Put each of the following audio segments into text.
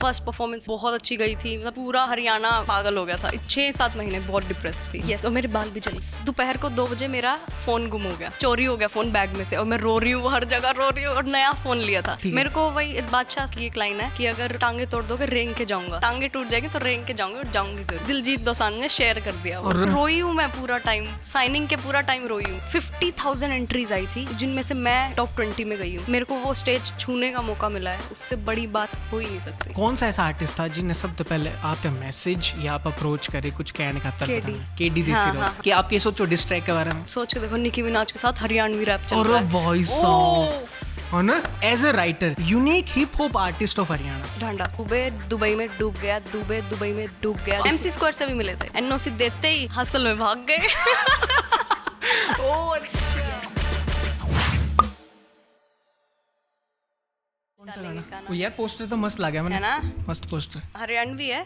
First performance बहुत अच्छी गई थी, मतलब पूरा हरियाणा पागल हो गया था। 6-7 महीने बहुत डिप्रेस थी। यस, और मेरे बाल भी जले। दोपहर को 2 बजे मेरा फोन गुम हो गया, चोरी हो गया फोन बैग में से, और मैं रो रही हूँ, हर जगह रो रही हूँ, और नया फोन लिया था। मेरे को वही बादशाह की एक लाइन है कि अगर टांगे तोड़ दोगे रेंग के जाऊंगा, टांगे टूट जाएंगे तो रेंग के जाऊंगी, और जाऊंगी जरूर। दिलजीत दोसांझ ने शेयर कर दिया। और रोई हूँ मैं पूरा टाइम, साइनिंग के पूरा टाइम रोई हूँ। 50,000 एंट्रीज आई थी, जिनमें से मैं टॉप 20 में गई हूँ। मेरे को वो स्टेज छूने का मौका मिला है, उससे बड़ी बात हो ही नहीं सकती। कौन सा ऐसा आर्टिस्ट था जिन्हें सबसे पहले आपका मैसेज या आप अप्रोच करे कुछ कहने का? केडी देसी हाँ। कि आप ये सोचो डिस ट्रैक के बारे में? सोचो, देखो निकी मिनाज के साथ हरियाणवी रैप चल रहा है। और वॉइस सॉन्ग ना, as a writer unique hip hop artist of Haryana. Dhanda Dubai में डूब गया, दुबई में डूब गया। MC स्क्वायर से भी मिले थे, NOC देते ही हसल में भाग गए। ओह अच्छा। कौन सा गाना? वो यार पोस्टर तो मस्त लगा मैंने, है ना? मस्त पोस्टर। हरियाणवी है,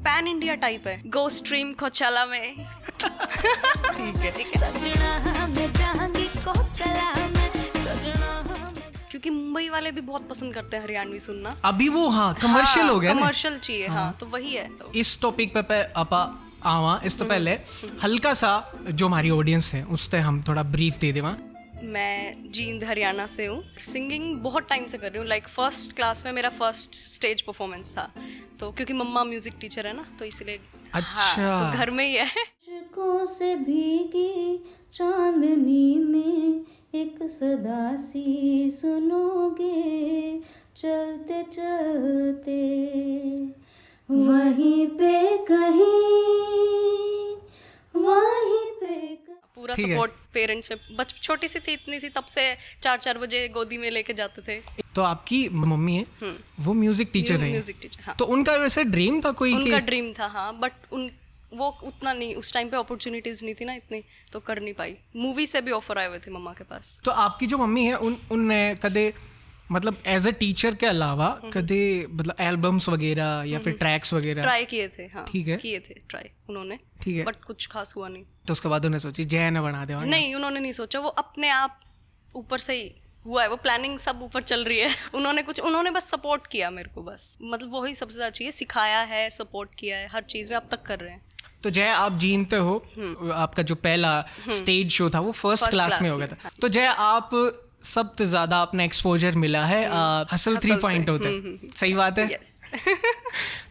पैन इंडिया टाइप है। गो स्ट्रीम कोचाला में। ठीक है। सजना मैं जाऊंगी कोचाला में, सजना। क्योंकि मुंबई वाले भी बहुत पसंद करते हैं हरियाणवी सुनना। अभी वो कमर्शियल हो गया ना, कमर्शियल चाहिए। हाँ, तो वही है। इस टॉपिक पे अपा आवा। इस तो पहले हल्का सा जो हमारी ऑडियंस है उससे हम थोड़ा ब्रीफ दे देवा। मैं जींद हरियाणा से हूँ। सिंगिंग बहुत टाइम से कर रही हूँ, लाइक फर्स्ट क्लास में मेरा फर्स्ट स्टेज परफॉर्मेंस था। तो क्योंकि मम्मा म्यूजिक टीचर है ना, तो इसलिए अच्छा। तो घर में ही है। आशिकों से भीगी चांदनी में एक सदा सी सुनोगे, चलते चलते वहीं पे कहीं, वहीं पे पूरा सपोर्ट पेरेंट्स ने। छोटी सी थी, इतनी सी, तब से 4-4 बजे गोदी में लेके जाते थे। तो आपकी मम्मी है वो म्यूजिक टीचर है? म्यूजिक टीचर, हाँ। तो उनका वैसे ड्रीम था कोई? उनका ड्रीम था, हाँ, बट वो उतना नहीं, उस टाइम पे अपॉर्चुनिटीज नहीं थी ना इतनी, तो कर नहीं पाई। मूवी से भी ऑफर आए हुए थे मम्मा के पास। तो आपकी जो मम्मी है उनने कदे मतलब एज अ टीचर के अलावा कदे मतलब एल्बम्स वगैरह या फिर ट्रैक्स वगैरह ट्राई किए थे? हाँ, ठीक है, किए थे ट्राई उन्होंने, ठीक है, बट कुछ खास हुआ नहीं। तो उसके बाद उन्होंने सोची जय ने बना दे? नहीं, उन्होंने नहीं सोचा, वो अपने आप ऊपर से ही हुआ है, वो प्लानिंग सब ऊपर चल रही है। उन्होंने बस सपोर्ट किया मेरे को, बस, मतलब वही सबसे ज़्यादा चाहिए। सिखाया है, सपोर्ट किया है, हर चीज़ में अब तक कर रहे हैं। तो जय आप जीनते हो, आपका जो पहला स्टेज शो था वो फर्स्ट क्लास में हो गया था। तो जय आप सबसे ज्यादा अपना एक्सपोजर मिला है हसल 3.0 होते, सही बात है?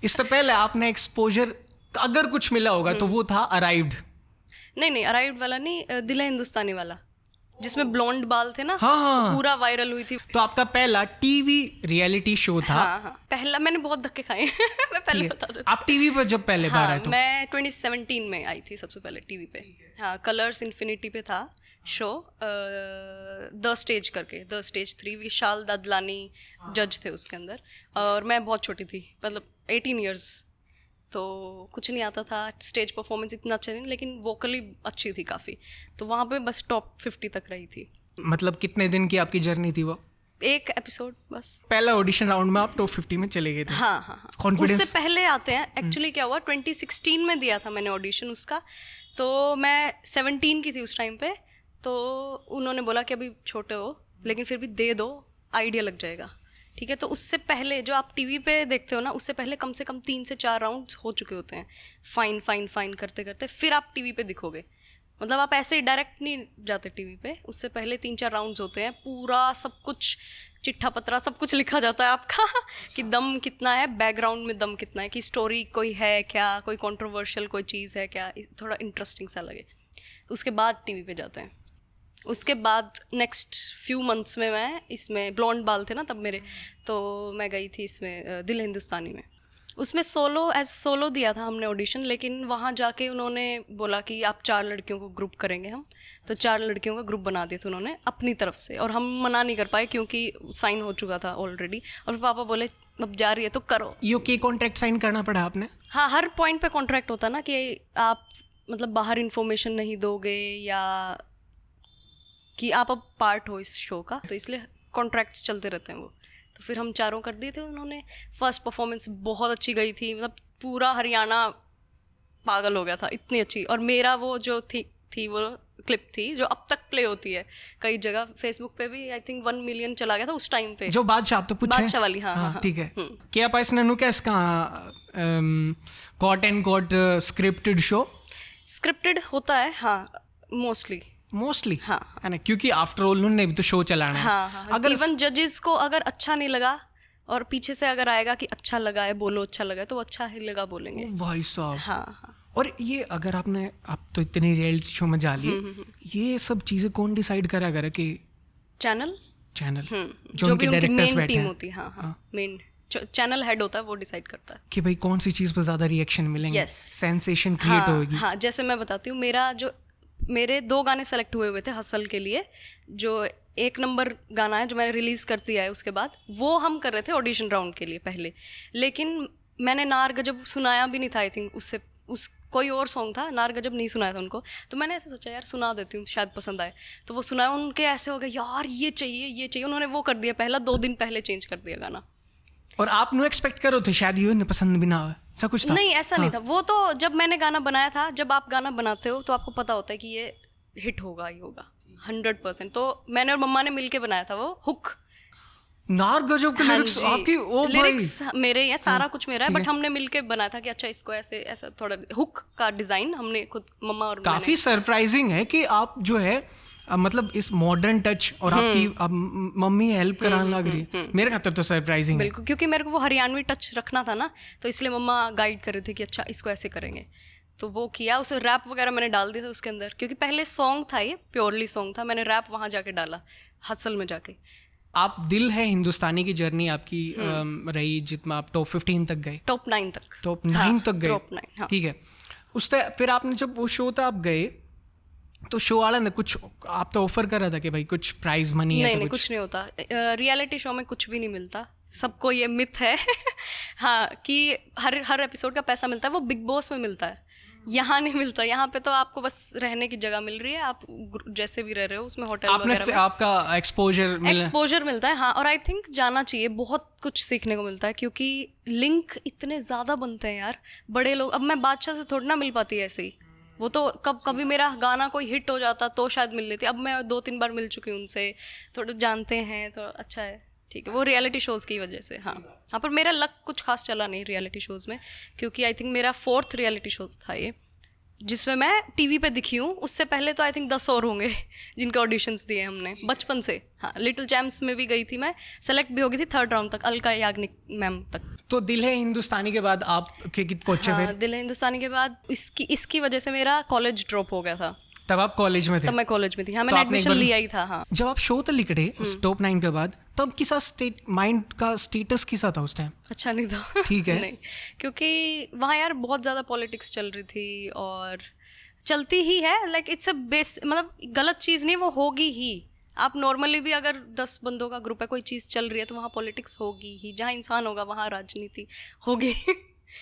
इससे पहले आपने एक्सपोजर अगर कुछ मिला होगा तो वो था अराइव्ड। नहीं, अराइव्ड वाला नहीं, दिल है हिंदुस्तानी वाला, जिसमें ब्लॉन्ड बाल थे ना। हाँ। पूरा वायरल हुई थी। तो आपका पहला टीवी रियलिटी शो था? हाँ। पहला मैंने बहुत धक्के खाए। मैं पहले बता देती। आप टीवी पर जब पहले बार आए तो? मैं 2017 में आई थी सबसे पहले टीवी पे। हाँ, कलर्स इन्फिनिटी पे था शो, द स्टेज करके, द स्टेज 3। विशाल ददलानी जज थे उसके अंदर, और मैं बहुत छोटी थी, मतलब 18 ईयर्स, तो कुछ नहीं आता था। स्टेज परफॉर्मेंस इतना अच्छा नहीं, लेकिन वोकली अच्छी थी काफ़ी, तो वहाँ पे बस टॉप 50 तक रही थी। मतलब कितने दिन की आपकी जर्नी थी वो? एक एपिसोड बस। पहला ऑडिशन राउंड में आप टॉप 50 में चले गए थे? हाँ। कॉन्फिडेंस उससे पहले आते हैं। एक्चुअली क्या हुआ, 2016 में दिया था मैंने ऑडिशन उसका, तो मैं 17 की थी उस टाइम पे। तो उन्होंने बोला कि अभी छोटे हो, लेकिन फिर भी दे दो, आइडिया लग जाएगा, ठीक है। तो उससे पहले जो आप टीवी पे देखते हो ना, उससे पहले कम से कम 3 से 4 राउंड्स हो चुके होते हैं, फाइन करते करते फिर आप टीवी पे दिखोगे। मतलब आप ऐसे ही डायरेक्ट नहीं जाते टीवी पे, उससे पहले 3-4 राउंड्स होते हैं, पूरा सब कुछ चिट्ठा पत्रा सब कुछ लिखा जाता है आपका कि दम कितना है, बैकग्राउंड में दम कितना है, कि स्टोरी कोई है क्या, कोई कंट्रोवर्शियल कोई चीज़ है क्या, थोड़ा इंटरेस्टिंग सा लगे। तो उसके बाद टीवी पे जाते हैं। उसके बाद नेक्स्ट फ्यू मंथ्स में मैं इसमें, ब्लॉन्ड बाल थे ना तब मेरे, तो मैं गई थी इसमें दिल हिंदुस्तानी में। उसमें सोलो दिया था हमने ऑडिशन, लेकिन वहाँ जाके उन्होंने बोला कि आप 4 लड़कियों को ग्रुप करेंगे हम, तो 4 लड़कियों का ग्रुप बना दिया था उन्होंने अपनी तरफ से, और हम मना नहीं कर पाए क्योंकि साइन हो चुका था ऑलरेडी। और फिर पापा बोले अब जा रही है तो करो। यूके कॉन्ट्रैक्ट साइन करना पड़ा आपने? हाँ, हर पॉइंट पे कॉन्ट्रैक्ट होता ना कि आप मतलब बाहर इन्फॉर्मेशन नहीं दोगे, या कि आप अब पार्ट हो इस शो का, तो इसलिए कॉन्ट्रैक्ट्स चलते रहते हैं वो। तो फिर हम 4 कर दिए थे उन्होंने। फर्स्ट परफॉर्मेंस बहुत अच्छी गई थी, मतलब पूरा हरियाणा पागल हो गया था, इतनी अच्छी। और मेरा वो जो थी थी वो क्लिप थी जो अब तक प्ले होती है कई जगह, फेसबुक पे भी आई थिंक 1 मिलियन चला गया था उस टाइम पे। जो बादशाह आप तो पूछे बादशाह वाली, हाँ, ठीक है। क्या पास नन्नू क्या इसका caught and caught scripted show? Scripted होता है, हाँ, मोस्टली हाँ, है ना, क्योंकि आफ्टर ऑल उन्होंने भी तो शो चलाना है। हाँ, अगर इवन जजेस को अगर अच्छा नहीं लगा और पीछे से अगर आएगा कि अच्छा लगा है, बोलो अच्छा लगा है, तो वो अच्छा ही लगा बोलेंगे। भाई साहब, हाँ। और ये अगर आप तो इतनी रियलिटी शो में जा लिए, ये सब चीजें कौन डिसाइड करा करे कि चैनल जो उनके डायरेक्टर्स बैठे टीम हैं, होती है, हाँ, मेन चैनल हेड होता है, वो डिसाइड करता है कि भाई कौन सी चीज पर ज्यादा रिएक्शन मिलेंगे, सेंसेशन क्रिएट होगी। हाँ, जैसे मैं बताती हूँ, मेरे 2 गाने सेलेक्ट हुए थे हसल के लिए, जो 1 नंबर गाना है जो मैंने रिलीज़ कर दिया है उसके बाद, वो हम कर रहे थे ऑडिशन राउंड के लिए पहले, लेकिन मैंने नार गजब सुनाया भी नहीं था, आई थिंक उस कोई और सॉन्ग था, नार गजब नहीं सुनाया था उनको, तो मैंने ऐसे सोचा यार सुना देती हूँ शायद पसंद आए, तो वो सुनाया, उनके ऐसे हो गए यार ये चाहिए, उन्होंने वो कर दिया, पहला 2 दिन पहले चेंज कर दिया गाना। और आप नो एक्सपेक्ट करो थे शायद ये पसंद भी ना हो, ऐसा कुछ था? नहीं, ऐसा नहीं था, वो तो जब मैंने गाना बनाया था, जब आप गाना बनाते हो तो आपको पता होता है कि ये हिट होगा ही होगा 100%। तो मैंने और मम्मा ने मिलके बनाया था वो हुक। नार गजब के लिरिक्स आपकी? ओ भाई, लिरिक्स मेरे हैं, सारा कुछ मेरा है, बट हमने मिलके बनाया था कि अच्छा इसको ऐसे ऐसा थोड़ा हुक का डिजाइन हमने खुद, मम्मा और काफी सरप्राइजिंग है कि आप जो है मतलब इस मॉडर्न टच और आपकी मम्मी हेल्प कराने लग रही है, मेरे खातर तो सरप्राइजिंग है। बिल्कुल, क्योंकि मेरे को वो हरियाणवी टच रखना था ना, तो इसलिए मम्मा गाइड कर रहे थे कि अच्छा इसको ऐसे करेंगे, तो वो किया। उसे रैप वगैरह मैंने डाल दिया था उसके अंदर, क्योंकि पहले सॉन्ग था, ये प्योरली सॉन्ग था, मैंने रैप वहाँ जाके डाला हसल में जाके। आप दिल है हिंदुस्तानी की जर्नी आपकी रही, जितना आप टॉप 15 तक गए, टॉप 9 तक, टॉप 9 तक गए, टॉप 9, ठीक है। उससे फिर आपने जब वो शो था आप गए, तो शो वाला ने कुछ आप तो ऑफर कर रहा था कि भाई कुछ प्राइज मनी? नहीं, कुछ नहीं होता, रियलिटी शो में कुछ भी नहीं मिलता, सबको ये मिथ है हाँ, कि हर एपिसोड का पैसा मिलता है, वो बिग बॉस में मिलता है, यहाँ नहीं मिलता। यहाँ पे तो आपको बस रहने की जगह मिल रही है, आप जैसे भी रह रहे हो उसमें, होटल वगैरह में आपका एक्सपोजर मिलता है, हाँ। और आई थिंक जाना चाहिए, बहुत कुछ सीखने को मिलता है, क्योंकि लिंक इतने ज़्यादा बनते हैं यार, बड़े लोग। अब मैं बादशाह से थोड़ी ना मिल पाती है ऐसे ही, वो तो कभी मेरा गाना कोई हिट हो जाता तो शायद मिल लेती, अब मैं 2-3 बार मिल चुकी हूँ उनसे, थोड़ा जानते हैं तो अच्छा है, ठीक है। वो रियलिटी शोज़ की वजह से, हाँ, पर मेरा लक कुछ खास चला नहीं रियलिटी शोज़ में, क्योंकि आई थिंक मेरा 4th रियलिटी शो था ये, जिसमें मैं टीवी पे दिखी हूँ। उससे पहले तो आई थिंक 10 और होंगे जिनके ऑडिशंस दिए हमने बचपन से। हाँ, लिटिल चैम्प्स में भी गई थी मैं, सेलेक्ट भी हो गई थी 3rd राउंड तक, अलका याग्निक मैम तक। तो दिल है हिंदुस्तानी के बाद आप पहुंचे? हाँ, दिल है हिंदुस्तानी के बाद इसकी वजह से मेरा कॉलेज ड्रॉप हो गया था। तब आप कॉलेज में थे? तब मैं कॉलेज में थी, हाँ, मैंने एडमिशन लिया ही था। हाँ, जब आप शो तक लिखे उस टॉप 9 के बाद, तब किसा माइंड का स्टेटस किसा था उस टाइम? अच्छा नहीं था ठीक है। नहीं, क्योंकि वहाँ यार बहुत ज़्यादा पॉलिटिक्स चल रही थी, और चलती ही है, लाइक इट्स अ बेस, मतलब गलत चीज़ नहीं, वो होगी ही। आप नॉर्मली भी अगर 10 बंदों का ग्रुप है, कोई चीज़ चल रही है, तो वहाँ पॉलिटिक्स होगी ही, जहाँ इंसान होगा वहाँ राजनीति होगी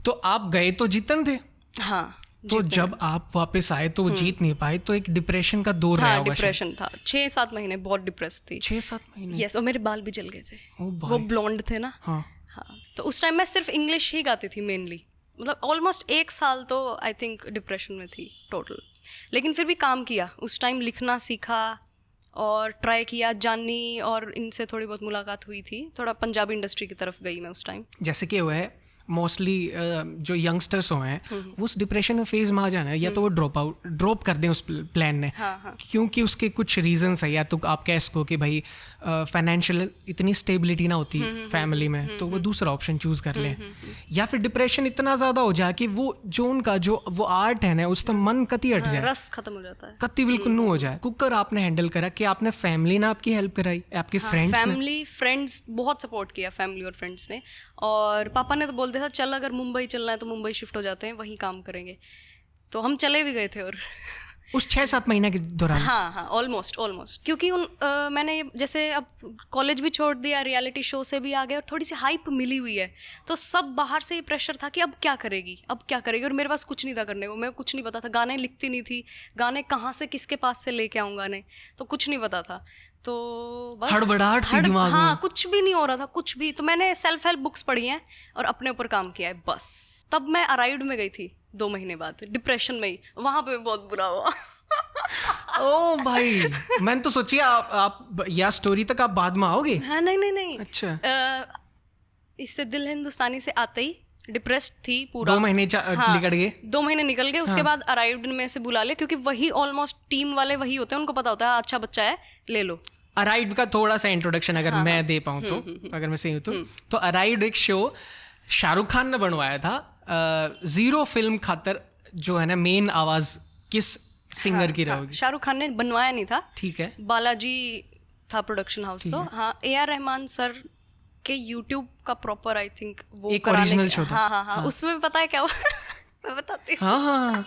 तो आप गए तो जीतन थे? हाँ। तो जब आप वापस आए तो जीत नहीं पाए, तो एक डिप्रेशन का दौर रहा होगा? डिप्रेशन था, 6-7 महीने बहुत डिप्रेस थी। 6-7 महीने? यस, और मेरे बाल भी जल गए थे, वो ब्लॉन्ड थे ना। हाँ। तो उस टाइम मैं सिर्फ इंग्लिश ही गाती थी मेनली, मतलब ऑलमोस्ट 1 साल तो आई थिंक डिप्रेशन में थी टोटल। लेकिन फिर भी काम किया, उस टाइम लिखना सीखा और ट्राई किया। जानी और इनसे थोड़ी बहुत मुलाकात हुई थी, थोड़ा पंजाबी इंडस्ट्री की तरफ गई मैं उस टाइम। जैसे कि हुआ है मोस्टली जो यंगस्टर्स हो हैं वो उस डिप्रेशन में फेज में आ जाना है, या तो वो ड्रॉप कर दें उस प्लान ने, क्योंकि उसके कुछ रीजंस है। या तो आप कह सको कि भाई फाइनेंशियल इतनी स्टेबिलिटी ना होती फैमिली में, तो वो दूसरा ऑप्शन चूज कर लें, या फिर डिप्रेशन इतना ज़्यादा हो जाए कि वो जो उनका जो वो आर्ट है ना, उस तक मन कति हट जाए, रस खत्म हो जाता है, कति बिल्कुल नू हो जाए। कुकर आपने हैंडल करा कि आपने फैमिली ने आपकी हेल्प कराई, आपके फ्रेंड्स बहुत सपोर्ट किया, फैमिली और फ्रेंड्स ने। और पापा ने तो बोल दिया था चल अगर मुंबई चलना है तो मुंबई शिफ्ट हो जाते हैं, वहीं काम करेंगे। तो हम चले भी गए थे। और उस 6-7 महीने के दौरान? हाँ, ऑलमोस्ट क्योंकि मैंने जैसे अब कॉलेज भी छोड़ दिया, रियलिटी शो से भी आ गए, और थोड़ी सी हाइप मिली हुई है, तो सब बाहर से ये प्रेशर था कि अब क्या करेगी। और मेरे पास कुछ नहीं था करने को, मेरे को कुछ नहीं पता था, गाने लिखती नहीं थी, गाने कहाँ से किसके पास से लेके आऊँ गाने, तो कुछ नहीं पता था। तो बस हड़बड़ाहट थी दिमाग में। हाँ, कुछ भी नहीं हो रहा था, कुछ भी। तो मैंने सेल्फ हेल्प बुक्स पढ़ी हैं और अपने ऊपर काम किया है, बस। तब मैं अराइव्ड में गई थी 2 महीने बाद, डिप्रेशन में ही। वहाँ पे बहुत बुरा हुआ। ओ भाई, मैंने तो सोची आप या स्टोरी तक आप बाद में आओगे। हाँ नहीं। अच्छा। इससे दिल हिंदुस्तानी से आते ही डिप्रेस्ड थी पूरा। 2 महीने निकल गए। 2 महीने निकल गए। उसके बाद अराइव्ड में से बुला लिया, क्योंकि वही ऑलमोस्ट टीम वाले वही होते हैं, उनको पता होता है अच्छा बच्चा है, ले लो। अराइव्ड का थोड़ा सा इंट्रोडक्शन अगर मैं दे पाऊँ तो, अगर मैं सही हूँ तो अराइव्ड एक शो शाहरुख खान ने बनवाया था, जीरो फिल्म खातर, जो है ना मेन आवाज किस सिंगर की रहोगी। शाहरुख खान ने बनवाया नहीं था, ठीक है, बालाजी था प्रोडक्शन हाउस। तो हाँ, AR रहमान सर के यूट्यूब का प्रॉपर आई थिंक वो एक ओरिजिनल शो था। हाँ। उसमें पता है क्या हुआ? मैं बताती हूँ। हाँ।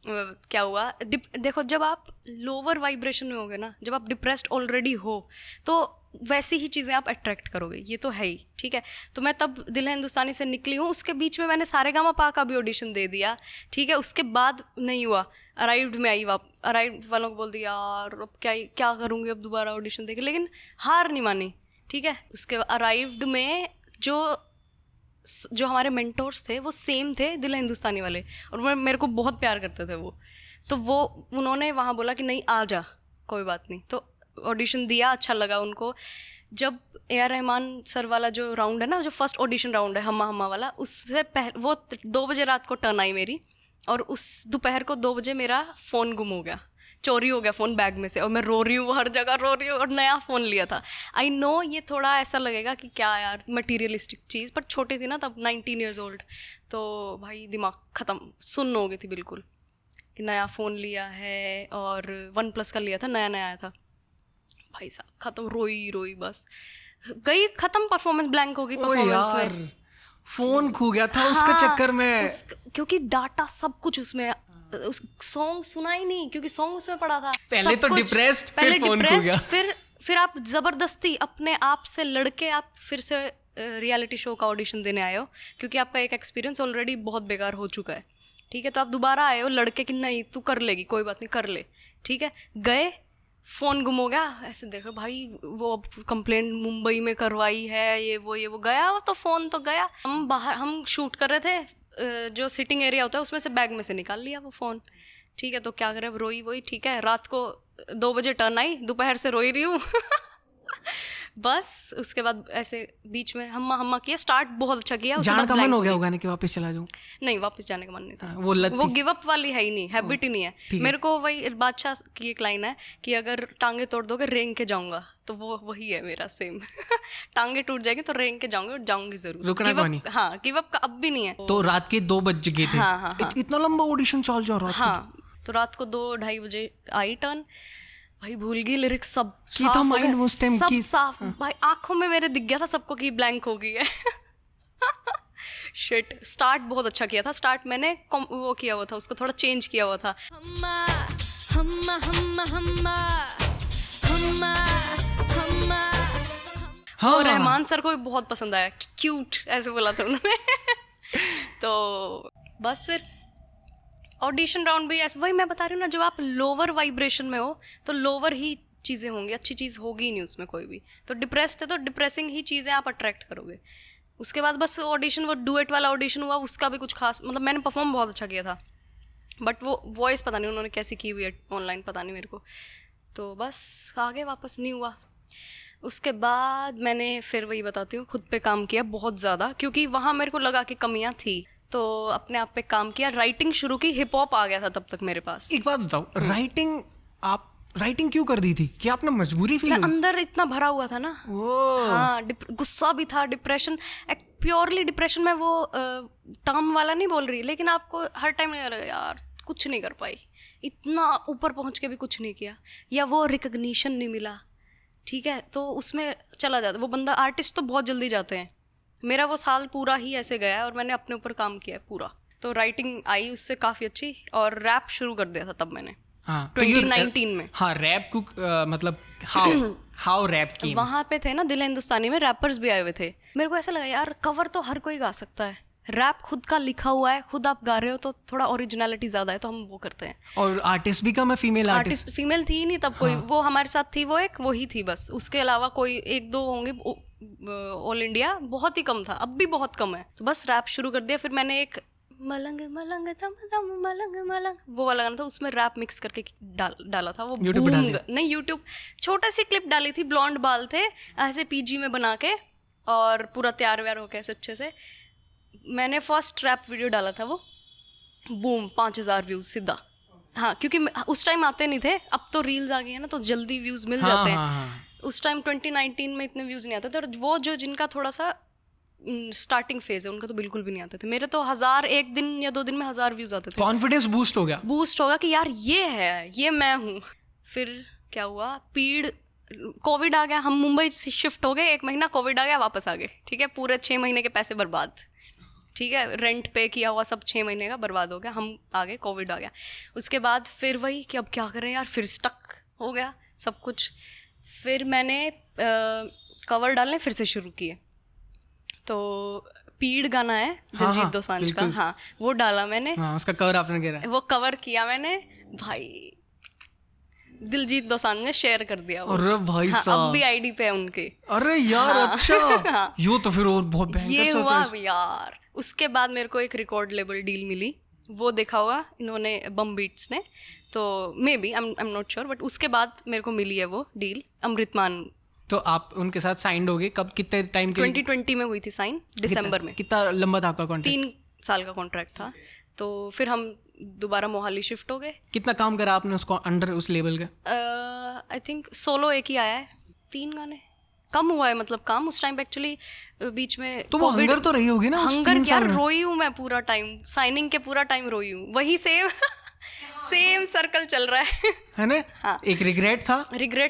क्या हुआ, देखो जब आप लोअर वाइब्रेशन में होगे ना, जब आप डिप्रेस्ड ऑलरेडी हो, तो वैसी ही चीज़ें आप अट्रैक्ट करोगे, ये तो है ही, ठीक है। तो मैं तब दिल है हिंदुस्तानी से निकली हूँ, उसके बीच में मैंने सारेगामापा का भी ऑडिशन दे दिया, ठीक है। उसके बाद नहीं हुआ, अराइव्ड में आई अराइव्ड वालों को बोल दिया यार अब क्या करूँगी, अब दोबारा ऑडिशन देके, लेकिन हार नहीं मानी, ठीक है। उसके अराइव्ड में जो हमारे मेंटोर्स थे वो सेम थे दिल है हिंदुस्तानी वाले, और वो मेरे को बहुत प्यार करते थे वो। तो उन्होंने वहाँ बोला कि नहीं आ जा, कोई बात नहीं। तो ऑडिशन दिया, अच्छा लगा उनको। जब AR रहमान सर वाला जो राउंड है ना, जो फर्स्ट ऑडिशन राउंड है हम्मा वाला, उससे पहले वो 2 बजे रात को टर्न आई मेरी, और उस दोपहर को 2 बजे मेरा फ़ोन गुम हो गया, चोरी हो गया फ़ोन बैग में से, और मैं रो रही हूँ, हर जगह रो रही हूँ, और नया फ़ोन लिया था। आई नो ये थोड़ा ऐसा लगेगा कि क्या यार मटीरियलिस्टिक चीज़, पर छोटी थी ना तब, 19 ईयर्स ओल्ड। तो भाई दिमाग ख़त्म, सुन्न हो गई थी बिल्कुल कि नया फ़ोन लिया है, और OnePlus का लिया था, नया आया था। भाई साहब ख़त्म, रोई बस गई, ख़त्म, परफॉर्मेंस ब्लैंक हो गई परफॉर्मेंस में। फोन खो गया था उसके चक्कर में, क्योंकि डाटा सब कुछ उसमें, उस सॉन्ग सुना ही नहीं, क्योंकि सॉन्ग उसमें पड़ा था। पहले तो डिप्रेस्ड, फिर फोन खो गया, फिर आप जबरदस्ती अपने आप से लड़के आप फिर से रियलिटी शो का ऑडिशन देने आए हो, क्योंकि आपका एक एक्सपीरियंस ऑलरेडी बहुत बेकार हो चुका है, ठीक है। तो आप दोबारा आए हो लड़के कि नहीं तू कर लेगी, कोई बात नहीं कर ले, ठीक है। गए, फ़ोन गुम हो गया, ऐसे देखो भाई, वो कंप्लेंट मुंबई में करवाई है, ये वो गया, वो तो फ़ोन तो गया। हम शूट कर रहे थे, जो सिटिंग एरिया होता है उसमें से बैग में से निकाल लिया वो फ़ोन, ठीक है। तो क्या करें, रोई वही, ठीक है। रात को 2 बजे टर्न आई, दोपहर से रोई रही हूँ बस उसके बाद ऐसे बीच में हम्मा किया, स्टार्ट बहुत अच्छा किया। जाने का मन हो गया होगा ना कि वापस चला जाऊँ? नहीं, वापस जाने का मन नहीं था। वो गिव अप वाली है ही नहीं, हैबिट ही नहीं है मेरे को। वही बादशाह की एक लाइन है कि अगर टांगे तोड़ दोगे रेंग के जाऊंगा, तो वो वही है मेरा सेम टांगे टूट जाएंगे तो रेंग के जाऊंगी जरूर, रुकना तो नहीं। हाँ, गिव अप का अब भी नहीं है। तो रात के 2 बज गए थे। हाँ। इतना लंबा ऑडिशन चल जा रहा था। हाँ, तो रात को 2-2:30 बजे आई टर्न, भाई भूल गई लिरिक्स सब, सब साफ भाई, आंखों में मेरे दिख गया था सबको कि ब्लैंक हो गई है शिट। स्टार्ट बहुत अच्छा किया था, स्टार्ट मैंने वो किया हुआ था, उसको थोड़ा चेंज किया हुआ था। हम्मा हम्मा हम्मा हम्मा हम्मा हम्मा। हाँ, और रहमान सर को भी बहुत पसंद आया, क्यूट ऐसे बोला था उन्होंने तो बस फिर ऑडिशन राउंड भी ऐसे, वही मैं बता रही हूँ ना, जब आप लोअर वाइब्रेशन में हो तो लोअर ही चीज़ें होंगी, अच्छी चीज़ होगी ही नहीं उसमें कोई भी। तो डिप्रेस्ड थे तो डिप्रेसिंग ही चीज़ें आप अट्रैक्ट करोगे। उसके बाद बस ऑडिशन, वो डुएट वाला ऑडिशन हुआ, उसका भी कुछ खास, मतलब मैंने परफॉर्म बहुत अच्छा किया था, बट वो वॉइस पता नहीं उन्होंने कैसी की हुई है ऑनलाइन, पता नहीं मेरे को। तो बस आगे वापस नहीं हुआ। उसके बाद मैंने फिर वही बताती हूँ, खुद पे काम किया बहुत ज़्यादा, क्योंकि वहाँ मेरे को लगा कि कमियाँ थी, तो अपने आप पे काम किया, राइटिंग शुरू की। हिप हॉप आ गया था तब तक मेरे पास। एक बात बताओ, राइटिंग क्यों कर दी थी? कि आपने मजबूरी फील? अंदर इतना भरा हुआ था ना, हाँ, गुस्सा भी था, डिप्रेशन, प्योरली डिप्रेशन में। वो टर्म वाला नहीं बोल रही, लेकिन आपको हर टाइम नहीं लगा यार कुछ नहीं कर पाई, इतना ऊपर पहुंच के भी कुछ नहीं किया, या वो रिकग्निशन नहीं मिला, ठीक है। तो उसमें चला जाता वो बंदा। आर्टिस्ट तो बहुत जल्दी जाते हैं, मेरा वो साल पूरा ही ऐसे गया और मैंने अपने ऊपर काम किया है पूरा। तो राइटिंग आई उससे काफ़ी अच्छी, और रैप शुरू कर दिया था तब मैंने। हाँ, 2019 में। हाँ, रैप को मतलब हाउ रैप की वहाँ पे थे ना दिल हिंदुस्तानी में, रैपर्स भी आए हुए थे। मेरे को ऐसा लगा यार कवर तो हर कोई गा सकता है, रैप खुद का लिखा हुआ है, खुद आप गा रहे हो, तो थोड़ा ओरिजिनलिटी ज़्यादा है, तो हम वो करते हैं। और आर्टिस्ट भी कम है, फीमेल आर्टिस्ट फीमेल थी नहीं तब कोई। वो हमारे साथ थी, वो एक वही थी बस, उसके अलावा कोई 1-2 होंगे ऑल इंडिया, बहुत ही कम था, अब भी बहुत कम है। तो बस रैप शुरू कर दिया। फिर मैंने एक मलंग मलंग दम दम मलंग मलंग, वो वाला गाना था, उसमें रैप मिक्स करके डाला था वो। YouTube पे डाल दिया? नहीं, यूट्यूब छोटा सी क्लिप डाली थी, ब्लॉन्ड बाल थे ऐसे पीजी में बना के, और पूरा तैयार व्यार होके ऐसे अच्छे से। मैंने फर्स्ट रैप वीडियो डाला था वो, बूम 5000 व्यूज सीधा। हाँ, क्योंकि उस टाइम आते नहीं थे, अब तो रील्स आ गई है ना, तो जल्दी व्यूज मिल जाते हैं। उस टाइम 2019 में इतने व्यूज नहीं आते थे, और वो जो जिनका थोड़ा सा स्टार्टिंग फेज है उनका तो बिल्कुल भी नहीं आते थे। मेरे तो 1000 एक दिन या 2 दिन में 1000 व्यूज आते थे। कॉन्फिडेंस बूस्ट हो गया, बूस्ट होगा कि यार ये है, ये मैं हूँ। फिर क्या हुआ, कोविड आ गया, हम मुंबई से शिफ्ट हो गए, 1 महीना कोविड आ गया, वापस आ गए। ठीक है, पूरे 6 महीने के पैसे बर्बाद। ठीक है, रेंट पे किया हुआ सब 6 महीने का बर्बाद हो गया, हम आ गए, कोविड आ गया। उसके बाद फिर वही कि अब क्या करें यार, फिर स्टक हो गया सब कुछ। फिर मैंने कवर डालने फिर से शुरू किए, तो पीड़ गाना है दिलजीत दोसांझ का, हाँ वो डाला मैंने। हाँ, उसका कवर आपने किया, वो कवर किया मैंने भाई, दिलजीत दोसांझ ने शेयर कर दिया वो। अरे भाई हाँ, साहब, अब भी आईडी पे है उनके। अरे यार हाँ, अच्छा हाँ, यो तो फिर और बहुत भयंकर ये सा हुआ फिर। यार। उसके बाद मेरे को एक रिकॉर्ड लेबल डील मिली, वो देखा हुआ इन्होंने बम बीट्स ने, तो maybe I am not sure, but उसके बाद मेरे को मिली है वो डील अमृतमान। तो आप उनके साथ साइंड हो गए कब, कितने टाइम के लिए? 2020 में हुई थी साइन, दिसंबर में। कितना लंबा था आपका कॉन्ट्रैक्ट? 3 साल का कॉन्ट्रैक्ट था। तो फिर हम दोबारा मोहाली शिफ्ट हो गए। कितना काम करा आपने उसको अंडर उस लेवल का? आई थिंक सोलो एक ही आया है, 3 गाने कम हुआ है, मतलब काम उस टाइम पे एक्चुअली बीच में। तो वो हंगर तो रही होगी ना? हंगर क्या, रोई हूँ मैं पूरा टाइम, साइनिंग के पूरा टाइम रोई हूँ, वही सेम सर्कल चल रहा है ना? हाँ। एक रिग्रेट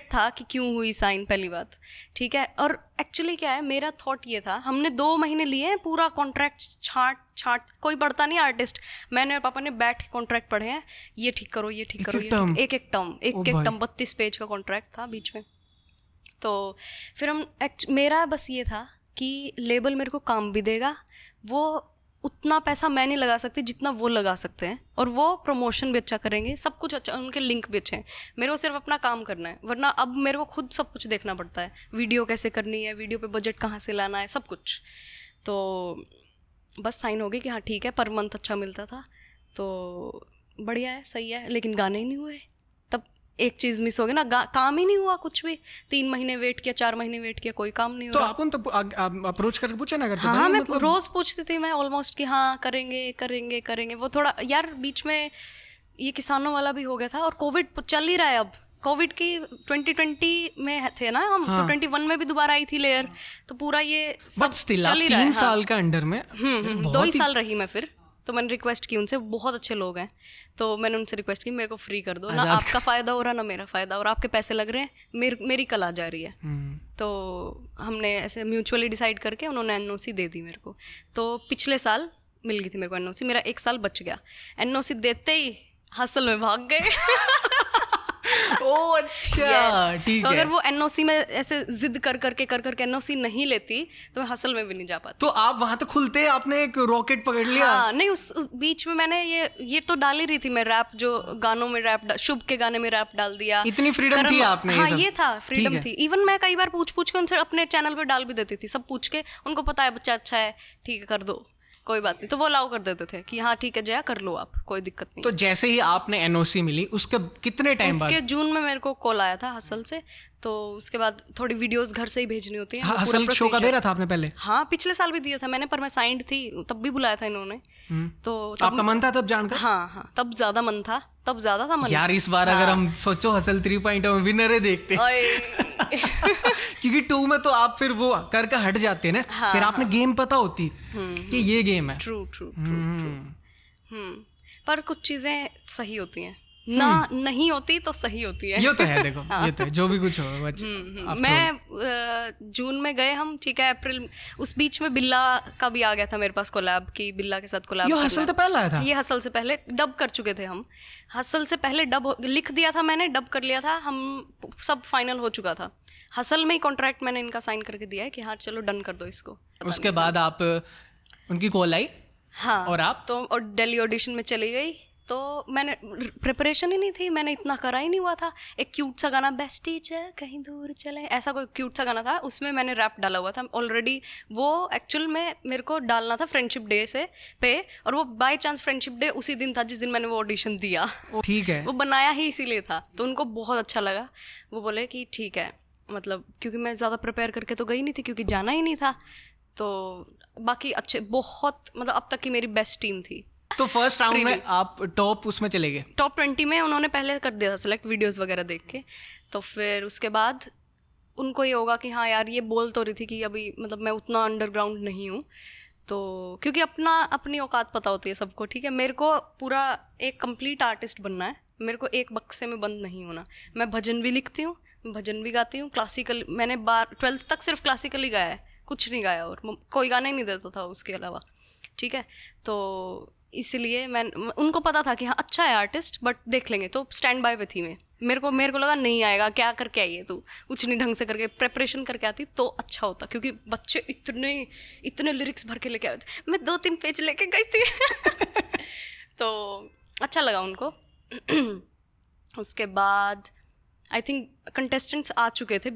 था कि क्यों हुई साइन, पहली बात। ठीक है, और एक्चुअली क्या है, मेरा थॉट ये था, हमने 2 महीने लिए हैं पूरा कॉन्ट्रैक्ट छाट, कोई पढ़ता नहीं आर्टिस्ट, मैंने और पापा ने बैठ के कॉन्ट्रैक्ट पढ़े हैं, ये ठीक करो, ये ठीक करो, एक एक टर्म 32 पेज का कॉन्ट्रैक्ट था बीच में। तो फिर मेरा बस ये था कि लेबल मेरे को काम भी देगा, वो उतना पैसा मैं नहीं लगा सकती जितना वो लगा सकते हैं, और वो प्रमोशन भी अच्छा करेंगे, सब कुछ अच्छा, उनके लिंक भी अच्छे हैं, मेरे को सिर्फ अपना काम करना है। वरना अब मेरे को खुद सब कुछ देखना पड़ता है, वीडियो कैसे करनी है, वीडियो पे बजट कहाँ से लाना है, सब कुछ। तो बस साइन हो गई कि हाँ ठीक है, पर मंथ अच्छा मिलता था, तो बढ़िया है, सही है। लेकिन गाने ही नहीं हुए, तब एक चीज़ मिस हो गई ना, काम ही नहीं हुआ कुछ भी। 3 महीने वेट किया, 4 महीने वेट किया, कोई काम नहीं तो हुआ। आप उन तब अप्रोच करके पूछा ना करते? हाँ, मैं रोज़ पूछती थी मैं ऑलमोस्ट कि हाँ करेंगे। वो थोड़ा यार बीच में ये किसानों वाला भी हो गया था, और कोविड चल ही रहा है अब। कोविड की 2020 में थे ना हम, तो 21 में भी दोबारा आई थी लेयर, तो पूरा ये सब चल ही रहा है। 3 साल का अंडर में 2 ही साल रही मैं फिर। तो मैंने रिक्वेस्ट की उनसे, बहुत अच्छे लोग हैं, तो मैंने उनसे रिक्वेस्ट की मेरे को फ्री कर दो ना, आपका फ़ायदा हो रहा ना मेरा फ़ायदा, और आपके पैसे लग रहे हैं, मेरी कला जा रही है। तो हमने ऐसे म्यूचुअली डिसाइड करके उन्होंने एनओसी दे दी मेरे को। तो पिछले साल मिल गई थी मेरे को एनओसी, मेरा 1 साल बच गया। एनओसी देते ही हसल में भाग गए। ओह अच्छा, ठीक तो है। अगर वो एनओसी में ऐसे जिद कर करके एनओसी नहीं लेती तो मैं हसल में भी नहीं जा पाती। तो आप वहां तो खुलते आपने एक रॉकेट पकड़ लिया। हाँ, नहीं उस बीच में मैंने ये तो डाल ही रही थी मैं रैप, जो गानों में रैप, शुभ के गाने में रैप डाल दिया। इतनी फ्रीडम थी आपने? हाँ, ये था, फ्रीडम थी। इवन मैं कई बार पूछ के उनसे अपने चैनल पे डाल भी देती थी, सब पूछ के, उनको पता है बच्चा अच्छा है, ठीक है कर दो, कोई बात नहीं, तो वो अलाउ कर देते थे कि हाँ ठीक है जया कर लो आप, कोई दिक्कत नहीं। तो जैसे ही आपने एनओसी मिली उसके कितने टाइम बाद? उसके जून में मेरे को कॉल आया था हसल से, तो उसके बाद थोड़ी वीडियोस घर से ही भेजनी होती है। हसल शो का दे रहा था आपने पहले? हाँ, पिछले साल भी दिया था मैंने, पर मैं साइंड थी तब भी बुलाया था इन्होंने। तो आपका मन था तब जानकर? हाँ, तब ज्यादा मन था, तब ज्यादा था मन यार। इस बार अगर हम सोचो हसल 3.0 में विनर है देखते क्योंकि 2 में तो आप फिर वो कर हट जाते हैं ना। हाँ, फिर आपने गेम पता होती कि ये गेम है। ट्रू। पर कुछ चीजें सही होती हैं ना, नहीं होती तो सही होती है। ये तो है, देखो ये तो है, जो भी कुछ हो। मैं जून में गए हम, ठीक है, अप्रैल उस बीच में बिल्ला का भी आ गया था मेरे पास कोलैब की, बिल्ला के साथ कोलैब। ये हसल से पहले आया था? ये हसल से पहले डब कर चुके थे हम, हसल से पहले डब लिख दिया था मैंने, डब कर लिया था हम, सब फाइनल हो चुका था। हसल में ही कॉन्ट्रैक्ट मैंने इनका साइन करके दिया है कि हाँ चलो डन कर दो इसको। उसके बाद आप उनकी कॉल आई? हाँ, और आप तो और दिल्ली ऑडिशन में चली गई, तो मैंने प्रिपरेशन ही नहीं थी, मैंने इतना करा ही नहीं हुआ था। एक क्यूट सा गाना बेस्टी चल कहीं दूर चले, ऐसा कोई क्यूट सा गाना था, उसमें मैंने रैप डाला हुआ था ऑलरेडी। वो एक्चुअल में मेरे को डालना था फ्रेंडशिप डे से पे, और वो बाय चांस फ्रेंडशिप डे उसी दिन था जिस दिन मैंने वो ऑडिशन दिया। ठीक है। वो बनाया ही इसीलिए था, तो उनको बहुत अच्छा लगा। वो बोले कि ठीक है, मतलब क्योंकि मैं ज़्यादा प्रिपेयर करके तो गई नहीं थी क्योंकि जाना ही नहीं था। तो बाकी अच्छे, बहुत मतलब अब तक की मेरी बेस्ट टीम थी। तो फर्स्ट राउंड में आप टॉप उसमें चले गए? टॉप 20 में उन्होंने पहले कर दिया था सिलेक्ट, वीडियोस वगैरह देख के। तो फिर उसके बाद उनको ये होगा कि हाँ यार ये बोल तो रही थी कि अभी मतलब मैं उतना अंडरग्राउंड नहीं हूँ, तो क्योंकि अपनी औकात पता होती है सबको, ठीक है। मेरे को पूरा एक कंप्लीट आर्टिस्ट बनना है, मेरे को एक बक्से में बंद नहीं होना। मैं भजन भी लिखती हूँ, भजन भी गाती हूँ, क्लासिकल मैंने 12th तक सिर्फ क्लासिकल ही गाया है, कुछ नहीं गाया और कोई गाना ही नहीं देता था उसके अलावा, ठीक है। तो इसलिए उनको पता था कि हाँ अच्छा है आर्टिस्ट, बट देख लेंगे। तो स्टैंड बाय पे थी मैं। मेरे को लगा नहीं आएगा, क्या करके आई है तू, कुछ नहीं ढंग से करके प्रेपरेशन करके आती तो अच्छा होता, क्योंकि बच्चे इतने लिरिक्स भर के लेके आए थे, मैं 2-3 पेज लेके गई थी। तो अच्छा लगा उनको। उसके बाद आई थिंक कंटेस्टेंट्स आ चुके थे,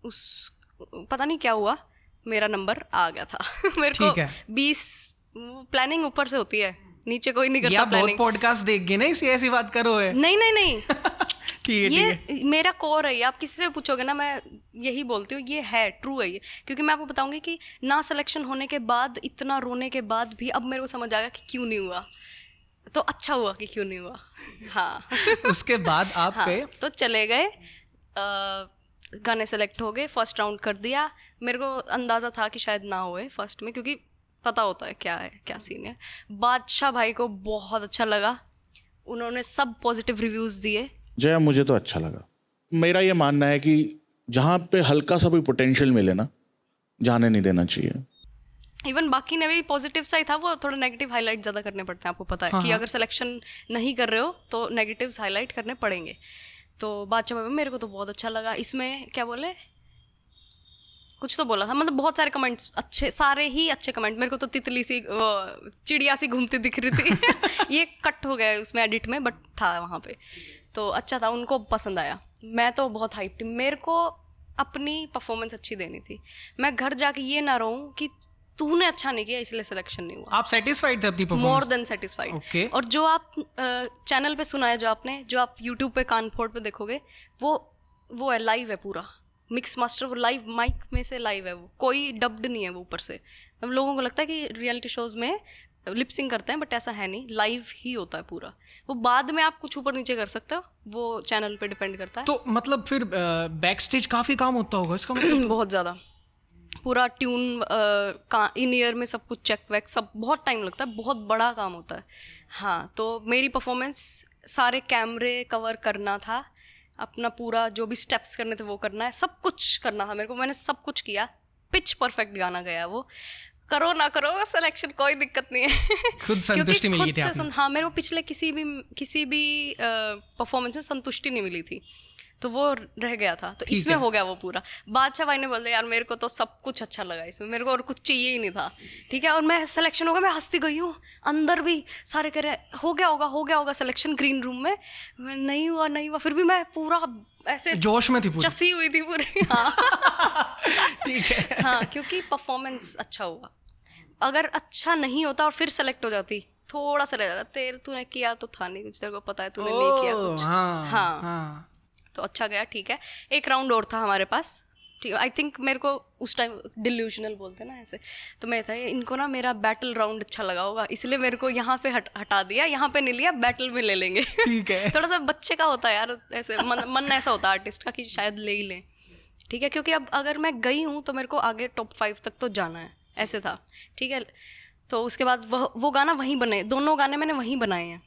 पता नहीं क्या हुआ, मेरा नंबर आ गया था। मेरे को 20 प्लानिंग ऊपर से होती है, नीचे कोई नहीं करता प्लानिंग। बहुत पॉडकास्ट देख गए ना, ऐसी बात करो है। नहीं ठीक ये मेरा कोर है। आप किसी से पूछोगे ना, मैं यही बोलती हूँ, ये है ट्रू है ये। क्योंकि मैं आपको बताऊंगी कि ना सिलेक्शन होने के बाद, इतना रोने के बाद भी अब मेरे को समझ आ गया कि क्यों नहीं हुआ। तो अच्छा हुआ कि क्यों नहीं हुआ। हाँ। उसके बाद आप गए? तो चले गए, गाने सेलेक्ट हो गए, फर्स्ट राउंड कर दिया। मेरे को अंदाज़ा था कि शायद ना होए फर्स्ट में, क्योंकि पता होता है क्या सीन है। बादशाह भाई को बहुत अच्छा लगा, उन्होंने सब पॉजिटिव रिव्यूज़ दिए। जय, मुझे तो अच्छा लगा। मेरा ये मानना है कि जहाँ पे हल्का सा भी पोटेंशियल मिले ना, जाने नहीं देना चाहिए। इवन बाकी ने भी पॉजिटिव सा ही था, वो थोड़ा नेगेटिव हाईलाइट ज़्यादा करने पड़ते हैं, आपको पता है। कि अगर सिलेक्शन नहीं कर रहे हो तो नेगेटिव्स हाईलाइट करने पड़ेंगे। तो बादशाह भाई मेरे को तो बहुत अच्छा लगा। इसमें क्या बोले, कुछ तो बोला था, मतलब बहुत सारे कमेंट्स अच्छे, सारे ही अच्छे कमेंट। मेरे को तो तितली सी, चिड़िया सी घूमती दिख रही थी। ये कट हो गया उसमें एडिट में, बट था वहाँ पे, तो अच्छा था, उनको पसंद आया। मैं तो बहुत हाइप थी, मेरे को अपनी परफॉर्मेंस अच्छी देनी थी। मैं घर जाके ये ना रहूँ कि तूने अच्छा नहीं किया इसलिए सिलेक्शन नहीं हुआ। आप सेटिस्फाइड थे अपनी performance? More than satisfied. Okay. और जो आप चैनल पे सुना है, जो आप यूट्यूब पे कानफोड़ पे देखोगे, वो है लाइव है पूरा, मिक्स मास्टर, वो लाइव माइक में से लाइव है, वो कोई डब्ड नहीं है वो ऊपर से। हम लोगों को लगता है कि रियलिटी शोज में लिपसिंग करते हैं, बट ऐसा है नहीं, लाइव ही होता है पूरा। वो बाद में आप कुछ ऊपर नीचे कर सकते हो, वो चैनल पे डिपेंड करता है। तो मतलब फिर बैक स्टेज काफ़ी काम होता होगा इसका मतलब? बहुत ज़्यादा, पूरा ट्यून इन ईयर में सब कुछ चेक वैक सब बहुत टाइम लगता है, बहुत बड़ा काम होता है। हाँ, तो मेरी परफॉर्मेंस, सारे कैमरे कवर करना था, अपना पूरा जो भी स्टेप्स करने थे वो करना है, सब कुछ करना था मेरे को। मैंने सब कुछ किया, पिच परफेक्ट गाना गया वो। करो ना करो सिलेक्शन, कोई दिक्कत नहीं है। खुद संतुष्टि मिल गई थी आपको? हाँ, मेरे को पिछले किसी भी परफॉर्मेंस में संतुष्टि नहीं मिली थी, तो वो रह गया था। तो इसमें हो गया वो पूरा। बादशाह भाई ने बोल दिया यार मेरे को तो सब कुछ अच्छा लगा इसमें, मेरे को और कुछ चाहिए ही नहीं था, ठीक है। और मैं सिलेक्शन हो गया, मैं हंसती गई हूँ, अंदर भी सारे कह रहे हो गया होगा सिलेक्शन ग्रीन रूम में। नहीं हुआ, फिर भी मैं पूरा ऐसे जोश में थी, पूरी चसी हुई थी पूरी। हाँ। ठीक है। हाँ, क्योंकि परफॉर्मेंस अच्छा हुआ। अगर अच्छा नहीं होता और फिर सेलेक्ट हो जाती, थोड़ा सा रह जाता, तूने किया तो था नहीं कुछ, तेरे को पता है तूने नहीं किया कुछ। हाँ। तो अच्छा गया, ठीक है। एक राउंड और था हमारे पास, ठीक है। आई थिंक मेरे को उस टाइम डिल्यूशनल बोलते ना ऐसे, तो मैं था इनको ना मेरा बैटल राउंड अच्छा लगा होगा, इसलिए मेरे को यहाँ पे हटा दिया, यहाँ पे नहीं लिया, बैटल में ले लेंगे। ठीक है। थोड़ा सा बच्चे का होता है यार, ऐसे मन ऐसा होता है आर्टिस्ट का कि शायद ले ही लें, ठीक है। क्योंकि अब अगर मैं गई हूँ तो मेरे को आगे टॉप 5 तक तो जाना है, ऐसे था, ठीक है। तो उसके बाद वो गाना वहीं बने, दोनों गाने मैंने वहीं बनाए हैं।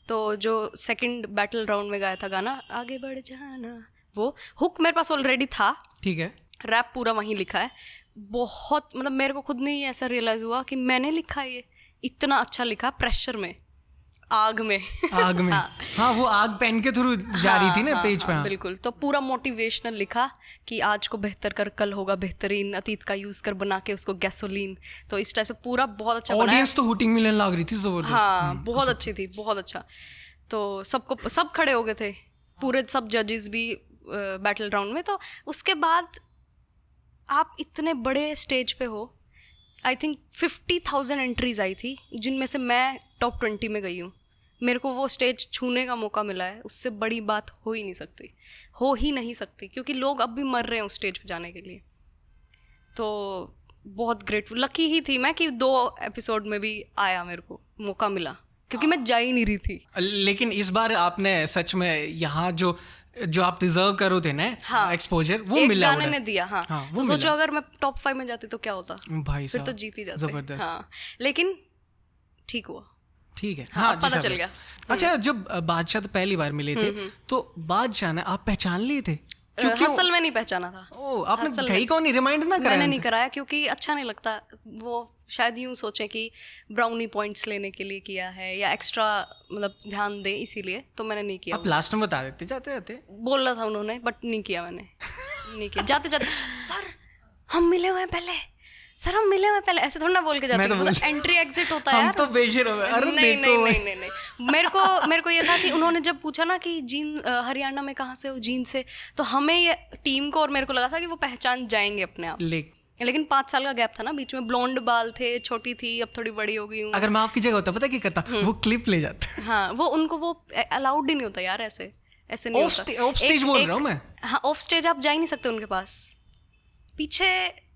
तो जो सेकंड बैटल राउंड में गाया था गाना आगे बढ़ जाना, वो हुक मेरे पास ऑलरेडी था, ठीक है। रैप पूरा वहीं लिखा है। बहुत मतलब मेरे को खुद नहीं ऐसा रियलाइज़ हुआ कि मैंने लिखा ये इतना अच्छा लिखा, प्रेशर में आग में आग में। हाँ, वो आग पेन के थ्रू जा रही थी ना पेज पे। हाँ, बिल्कुल। तो पूरा मोटिवेशनल लिखा कि आज को बेहतर कर, कल होगा बेहतरीन, अतीत का यूज कर बना के उसको गैसोलीन। तो इस टाइप से पूरा बहुत अच्छा बनाया। ऑडियंस तो हुटिंग मिलन लग रही थी जबरदस्त। हाँ, बहुत अच्छी थी, बहुत अच्छा। तो सबको, सब खड़े हो गए थे, पूरे सब जजेस भी बैटल ग्राउंड में। तो उसके बाद आप इतने बड़े स्टेज पे हो, आई थिंक 50,000 एंट्रीज आई थी, जिनमें से मैं टॉप 20 में गई हूँ। मेरे को वो स्टेज छूने का मौका मिला है, उससे बड़ी बात हो ही नहीं सकती, क्योंकि लोग अब भी मर रहे हैं उस स्टेज पे जाने के लिए। तो बहुत ग्रेटफुल, लकी ही थी मैं कि 2 एपिसोड में भी आया, मेरे को मौका मिला, क्योंकि मैं जा ही नहीं रही थी। लेकिन इस बार आपने सच में यहाँ जो आप डिजर्व करो थे ना, एक्सपोजर, वो एक मिला, गाने ने दिया। हाँ, तो सोचो अगर मैं टॉप 5 में जाती तो क्या होता भाई, फिर तो जीत ही जाते। जबरदस्त। हाँ, लेकिन ठीक हुआ, ठीक है। हाँ, पता चल गया। अच्छा, जब बादशाह तो पहली बार मिले थे, तो बादशाह ने आप पहचान लिए थे? क्योंकि हसल में नहीं पहचाना था। ओ, आपने कहीं को नहीं रिमाइंड ना कराया? मैंने नहीं कराया, क्योंकि अच्छा नहीं लगता। वो शायद यूं सोचें कि ब्राउनी पॉइंट्स लेने के लिए किया है या एक्स्ट्रा मतलब ध्यान दे, इसीलिए। तो मैंने नहीं किया। आप लास्ट में बता देते जाते जाते। बोल रहा था उन्होंने, बट नहीं किया मैंने। नहीं किया जाते जाते, सर हम मिले हुए हैं पहले, सर हम मिले हुए हैं पहले, ऐसे थोड़ा ना बोल के जाते हैं। तो एंट्री एग्जिट होता है हम यार। तो बेशरम है। अरे नहीं। मेरे को ये था कि उन्होंने जब पूछा ना कि जीन हरियाणा में कहाँ से हो, जीन से, तो हमें ये टीम को और मेरे को लगा था कि वो पहचान जाएंगे अपने आप। लेकिन 5 साल का गैप था ना बीच में, ब्लॉन्ड बाल थे, छोटी थी, अब थोड़ी बड़ी हो गई हूँ। अगर मैं आपकी जगह होता पता क्या करता, वो क्लिप ले जाता। हाँ, वो उनको वो अलाउड ही नहीं होता यार, ऐसे नहीं होता। ऑफ स्टेज बोल रहा हूँ मैं। हाँ, ऑफ स्टेज आप जा ही नहीं सकते उनके पास। पीछे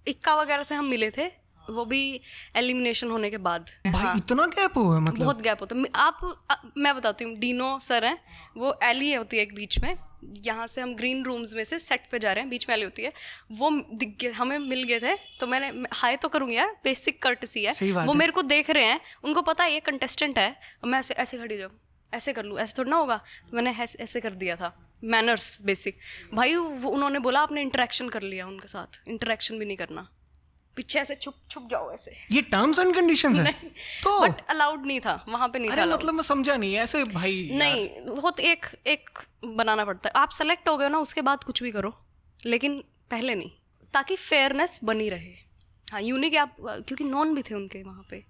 इक्का वगैरह से हम मिले थे, वो भी एलिमिनेशन होने के बाद। भाई, हाँ, इतना गैप हुआ, मतलब बहुत गैप होता है। मैं बताती हूँ, डीनो सर हैं, वो एली होती है एक बीच में, यहाँ से हम ग्रीन रूम्स में से सेट पे जा रहे हैं, बीच में एली होती है, वो दिख गए, हमें मिल गए थे। तो मैंने हाय तो करूँगी यार, बेसिक कर्टसी है। वो मेरे को देख रहे हैं, उनको पता है ये कंटेस्टेंट है, और मैं ऐसे खड़ी जाऊँ, ऐसे कर लूँ, ऐसे थोड़ा ना होगा। तो मैंने ऐसे कर दिया था, मैनर्स बेसिक। भाई उन्होंने बोला आपने इंटरेक्शन कर लिया उनके साथ, इंटरेक्शन भी नहीं करना, पीछे ऐसे छुप जाओ ऐसे। ये टर्म्स एंड कंडीशंस है तो बट अलाउड नहीं था वहां पे, नहीं था। मतलब मैं समझा नहीं ऐसे भाई। नहीं, बहुत एक बनाना पड़ता है। आप सेलेक्ट हो गए ना, उसके बाद कुछ भी करो, लेकिन पहले नहीं, ताकि फेयरनेस बनी रहे। हाँ, यूनिक आप, क्योंकि नॉन भी थे उनके वहाँ पे,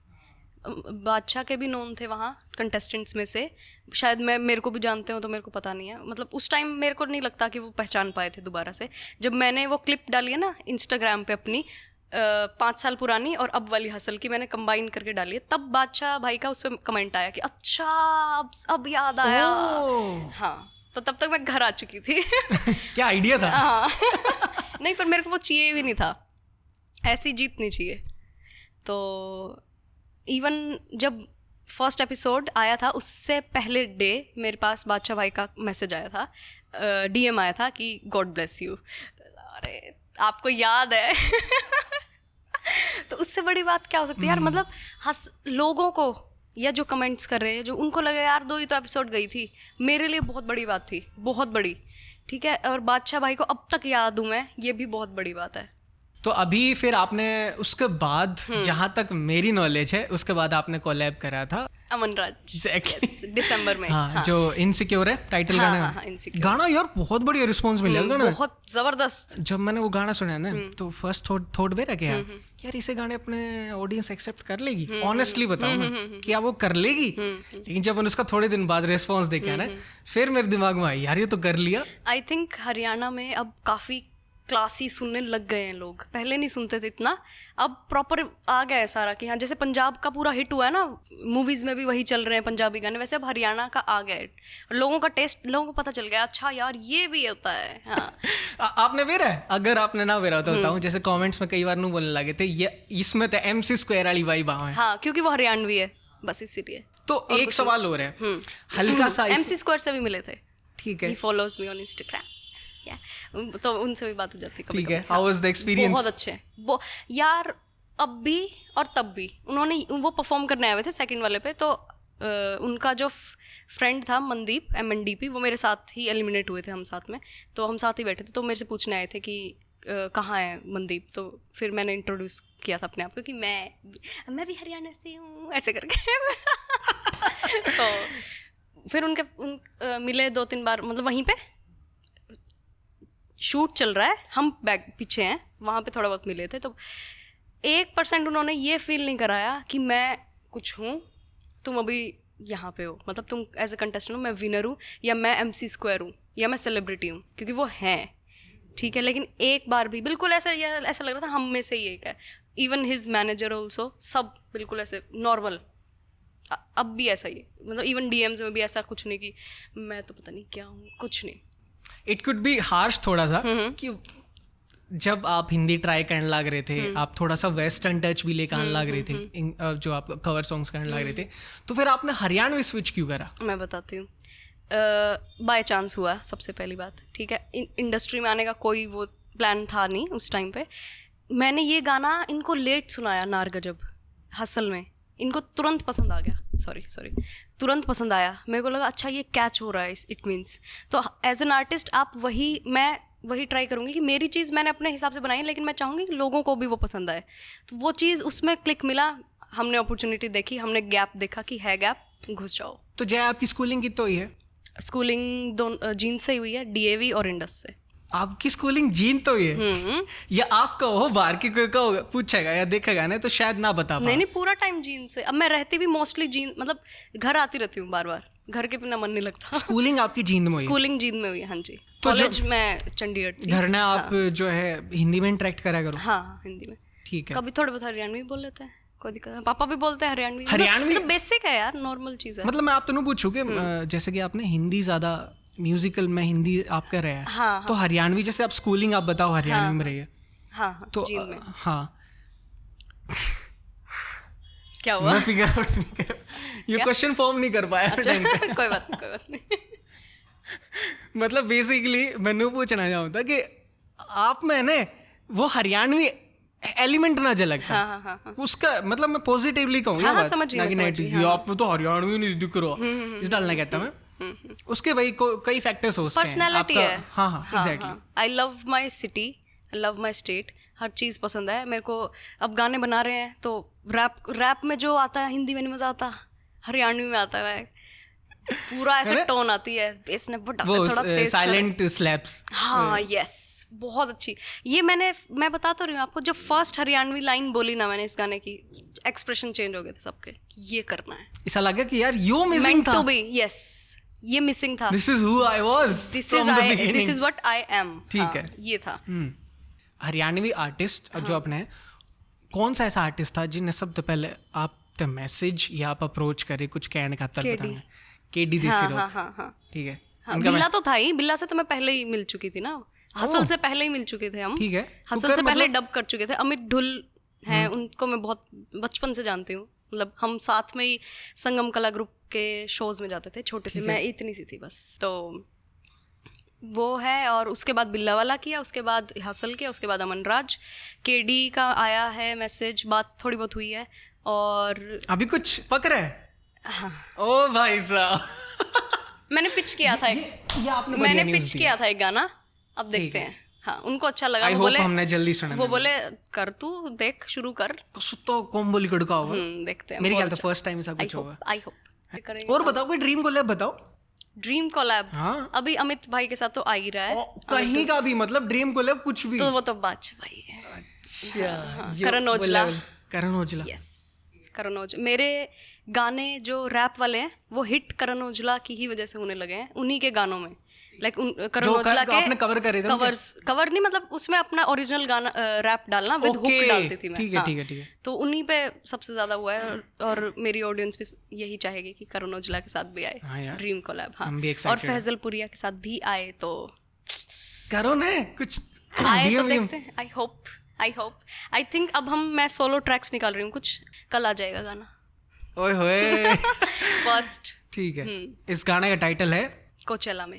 बादशाह के भी नॉन थे वहाँ कंटेस्टेंट्स में से। शायद मेरे को भी जानते हो, तो मेरे को पता नहीं है। मतलब उस टाइम मेरे को नहीं लगता कि वो पहचान पाए थे दोबारा से। जब मैंने वो क्लिप डाली है ना इंस्टाग्राम पे अपनी, 5 साल पुरानी और अब वाली हसल की मैंने कंबाइन करके डाली है, तब बादशाह भाई का उस पर कमेंट आया कि अच्छा अब याद आया। हाँ, तो तब तक मैं घर आ चुकी थी। क्या आइडिया था। हाँ। नहीं, पर मेरे को वो चाहिए भी नहीं था, ऐसी जीत नहीं चाहिए। तो इवन जब फर्स्ट एपिसोड आया था, उससे पहले डे मेरे पास बादशाह भाई का मैसेज आया था, DM आया था कि गॉड ब्लेस यू। अरे आपको याद है। तो उससे बड़ी बात क्या हो सकती है यार। मतलब लोगों को, या जो कमेंट्स कर रहे हैं, जो उनको लगे यार 2 ही तो एपिसोड गई थी, मेरे लिए बहुत बड़ी बात थी, बहुत बड़ी। ठीक है, और बादशाह भाई को अब तक याद हूँ मैं, ये भी बहुत बड़ी बात है। तो अभी फिर आपने उसके बाद, जहाँ तक मेरी नॉलेज है, उसके बाद आपने कोलैब करा था अमनराज, दिसंबर में। हाँ, जो इनसिक्योर है टाइटल गाना। हाँ, इनसिक्योर गाना यार बहुत बढ़िया रिस्पॉन्स मिला है, बहुत जबरदस्त। जब मैंने वो गाना सुना ना, तो फर्स्ट थॉट मेरा क्या यार, इसे गाने अपने ऑडियंस एक्सेप्ट कर लेगी। ऑनेस्टली बताऊं मैं, क्या वो कर लेगी? लेकिन जब मैंने उसका थोड़े दिन बाद रिस्पॉन्स देखा ना, फिर मेरे दिमाग में आई यार ये तो कर लिया। आई थिंक हरियाणा में अब काफ़ी क्लासी सुनने लग गए हैं लोग, पहले नहीं सुनते थे इतना, अब प्रॉपर आ गया है सारा। कि हाँ, जैसे पंजाब का पूरा हिट हुआ है ना, मूवीज़ में भी वही चल रहे हैं पंजाबी गाने, वैसे अब हरियाणा का आ गया है। लोगों का टेस्ट, लोगों को पता चल गया, अच्छा यार ये भी होता है। हाँ। आपने वेरा है? अगर आपने ना वेरा होता बताऊं, जैसे कमेंट्स में कई बार नू बोलने लगे थे ये इसमें तो MC² वाली वाइब है। हाँ, क्योंकि वो हरियाणवी है, बस इसीलिए। तो एक सवाल हो रहा है, हल्का सा MC² से भी मिले थे। ठीक है, he follows me on Instagram, तो उनसे भी बात हो जाती है कभी। ठीक है, हाउ वाज द एक्सपीरियंस? बहुत अच्छे वो यार, अब भी और तब भी। उन्होंने वो परफॉर्म करने आए हुए थे सेकंड वाले पे, तो उनका जो फ्रेंड था मनदीप, MNDP, वो मेरे साथ ही एलिमिनेट हुए थे, हम साथ में, तो हम साथ ही बैठे थे। तो मेरे से पूछने आए थे कि कहाँ है मनदीप, तो फिर मैंने इंट्रोड्यूस किया था अपने आप को कि मैं भी हरियाणा से हूँ, ऐसे करके। तो फिर मिले 2-3 बार, मतलब वहीं पे शूट चल रहा है, हम बैक पीछे हैं, वहाँ पे थोड़ा बहुत मिले थे। तो 1% उन्होंने ये फील नहीं कराया कि मैं कुछ हूँ, तुम अभी यहाँ पे हो, मतलब तुम एज ए कंटेस्टेंट हो, मैं विनर हूँ, या मैं MC स्क्वायर हूँ, या मैं सेलिब्रिटी हूँ, क्योंकि वो हैं, ठीक है। लेकिन एक बार भी बिल्कुल ऐसा लग रहा था हम में से ही एक है। इवन हिज मैनेजर ऑल्सो, सब बिल्कुल ऐसे नॉर्मल। अब भी ऐसा ही है, मतलब इवन DMs में भी ऐसा कुछ नहीं कि मैं तो पता नहीं क्या हूँ, कुछ नहीं। इट कुड बी हार्श थोड़ा सा कि जब आप हिंदी ट्राई करने लग रहे थे, आप थोड़ा सा वेस्टर्न टच भी लेकर आने लग रहे थे, जो आप कवर सॉन्ग्स करने लग रहे थे, तो फिर आपने हरियाणवी स्विच क्यों करा? मैं बताती हूँ। बाय चांस हुआ, सबसे पहली बात, ठीक है। इंडस्ट्री में आने का कोई वो प्लान था नहीं उस टाइम पे। मैंने ये गाना इनको लेट सुनाया, नार गजब हसल में, इनको तुरंत पसंद आ गया, सॉरी तुरंत पसंद आया। मेरे को लगा अच्छा ये कैच हो रहा है, इट मीन्स। तो एज एन आर्टिस्ट मैं वही ट्राई करूँगी कि मेरी चीज़ मैंने अपने हिसाब से बनाई, लेकिन मैं चाहूँगी कि लोगों को भी वो पसंद आए। तो वो चीज़ उसमें क्लिक मिला, हमने अपॉर्चुनिटी देखी, हमने गैप देखा कि है गैप, घुस जाओ। तो जय आपकी स्कूलिंग कितनी हुई है? स्कूलिंग दोनों जीन से ही हुई है, DAV और इंडस से। आपकी स्कूलिंग जीन तो हुई है? या आप कहो बाहर की कोई कहो पूछेगा या देखेगा ना तो शायद ना बता पाए। नहीं, पूरा टाइम जीन से। अब मैं रहती भी मोस्टली जीन, मतलब घर आती रहती हूँ बार बार, घर के बिना मन नहीं लगता। स्कूलिंग आपकी जींद में हुई? स्कूलिंग जींद में हुई है, हाँ जी। तो कॉलेज में चंडीगढ़ थी। घर ने आप जो है हिंदी में इंटरेक्ट करा करो? हाँ, हिंदी में। ठीक है। कभी थोड़े बहुत हरियाणवी बोल लेते हैं, कोई दिक्कत नहीं। पापा भी बोलते हैं हरियाणवी। हरियाणवी तो बेसिक है यार, नॉर्मल चीज़ है। मतलब मैं आप तो नहीं पूछूं कि जैसे कि आपने हिंदी ज़्यादा म्यूजिकल में हिंदी आप कर रहे हैं, हाँ, तो हरियाणवी जैसे आप स्कूलिंग आप बताओ हरियाणवी में रही है, हाँ, तो जींद में। हाँ क्या हुआ? मैं फिगर आउट नहीं कर, ये क्वेश्चन फॉर्म नहीं कर पाया। अच्छा, कोई बात नहीं। मतलब बेसिकली मैंने पूछना चाहता कि आप में ने वो हरियाणवी एलिमेंट ना झलकता। हाँ। उसका मतलब मैं पॉजिटिवली कहूँगा, हाँ, समझ गई। आप में तो हरियाणवी नहीं दिख रहा, इस डालना कहता मैं। उसके भाई कई फैक्टर्स हो सकते हैं, पर्सनैलिटी है। हाँ exactly. I love my city, I love my state, हर चीज़ पसंद है मेरे को। अब गाने बना रहे हैं तो रैप में जो आता है हिंदी में नहीं मज़ा आता, हरियाणवी में आता है, पूरा ऐसे टोन आती है, बेस ने थोड़ा तेज, साइलेंट स्लैप्स। हाँ, यस, बहुत अच्छी। ये मैं बता तो रही हूँ आपको, जब फर्स्ट हरियाणवी लाइन बोली ना मैंने इस गाने की, एक्सप्रेशन चेंज हो गए थे सबके, ये करना है। ऐसा लगा कि यार यो मिसिंग था। यस, ये मिसिंग था। This is who I was, this is what I am. ठीक है, ये था। हरियाणवी आर्टिस्ट जो अपने, कौन सा ऐसा आर्टिस्ट था जिन्हें सबसे पहले आप द मैसेज या आप अप्रोच करे कुछ कहने का बताना? केडी देसी लोग। हाँ, ठीक है। बिल्ला तो था ही, बिल्ला से तो मैं पहले ही मिल चुकी थी ना, हसल से पहले ही मिल चुके थे हम। ठीक है। हसल से पहले डब कर चुके थे। अमित ढुल हैं, उनको मैं बहुत बचपन से जानती हूँ, मतलब हम साथ में ही संगम कला ग्रुप के शोज में जाते थे, छोटे थे, मैं इतनी सी थी बस। तो वो है, और उसके बाद बिल्ला वाला किया, उसके बाद हसल किया, उसके बाद अमन राज। केडी का आया है मैसेज, बात थोड़ी बहुत हुई है, और अभी कुछ पक रहा है। ओ भाई साहब, मैंने पिच किया था एक गाना, अब देखते हैं। हाँ, उनको अच्छा लगा। वो बोले हमने जल्दी सुना, वो बोले कर तू देख, शुरू कर। तो कोम्बोली कड़का होगा। देखते हैं। मेरे ख्याल से फर्स्ट टाइम ऐसा कुछ होगा। I hope. और बताओ कोई ड्रीम कोलैब बताओ। Dream collab? हाँ, अभी अमित भाई के साथ तो आ ही रहा है। कहीं का भी मतलब ड्रीम कोलैब कुछ भी तो वो तो बादशाह भाई है। अच्छा, करण औजला। यस, करण औजला। मेरे गाने जो रैप वाले हैं वो हिट करण औजला की ही वजह से होने लगे हैं, उन्हीं के गानों में। लाइक करण औजला के आपने कवर करे थे, कवर नहीं, मतलब उसमें अपना ओरिजिनल गाना रैप डालना विद हुक डालती थी मैं। ठीक है। तो उन्हीं पे सबसे ज्यादा हुआ है, और मेरी ऑडियंस भी यही चाहेगी कि करण औजला के साथ भी आए ड्रीम कोलैब। हाँ, और फैजल पुरिया के साथ भी आए, तो करो ना कुछ आए तो देखते हैं। आई होप आई थिंक अब मैं सोलो ट्रैक्स निकाल रही हूँ, कुछ कल आ जाएगा गाना। ओए होए फर्स्ट। ठीक है। इस गाने का टाइटल है कोचेला में।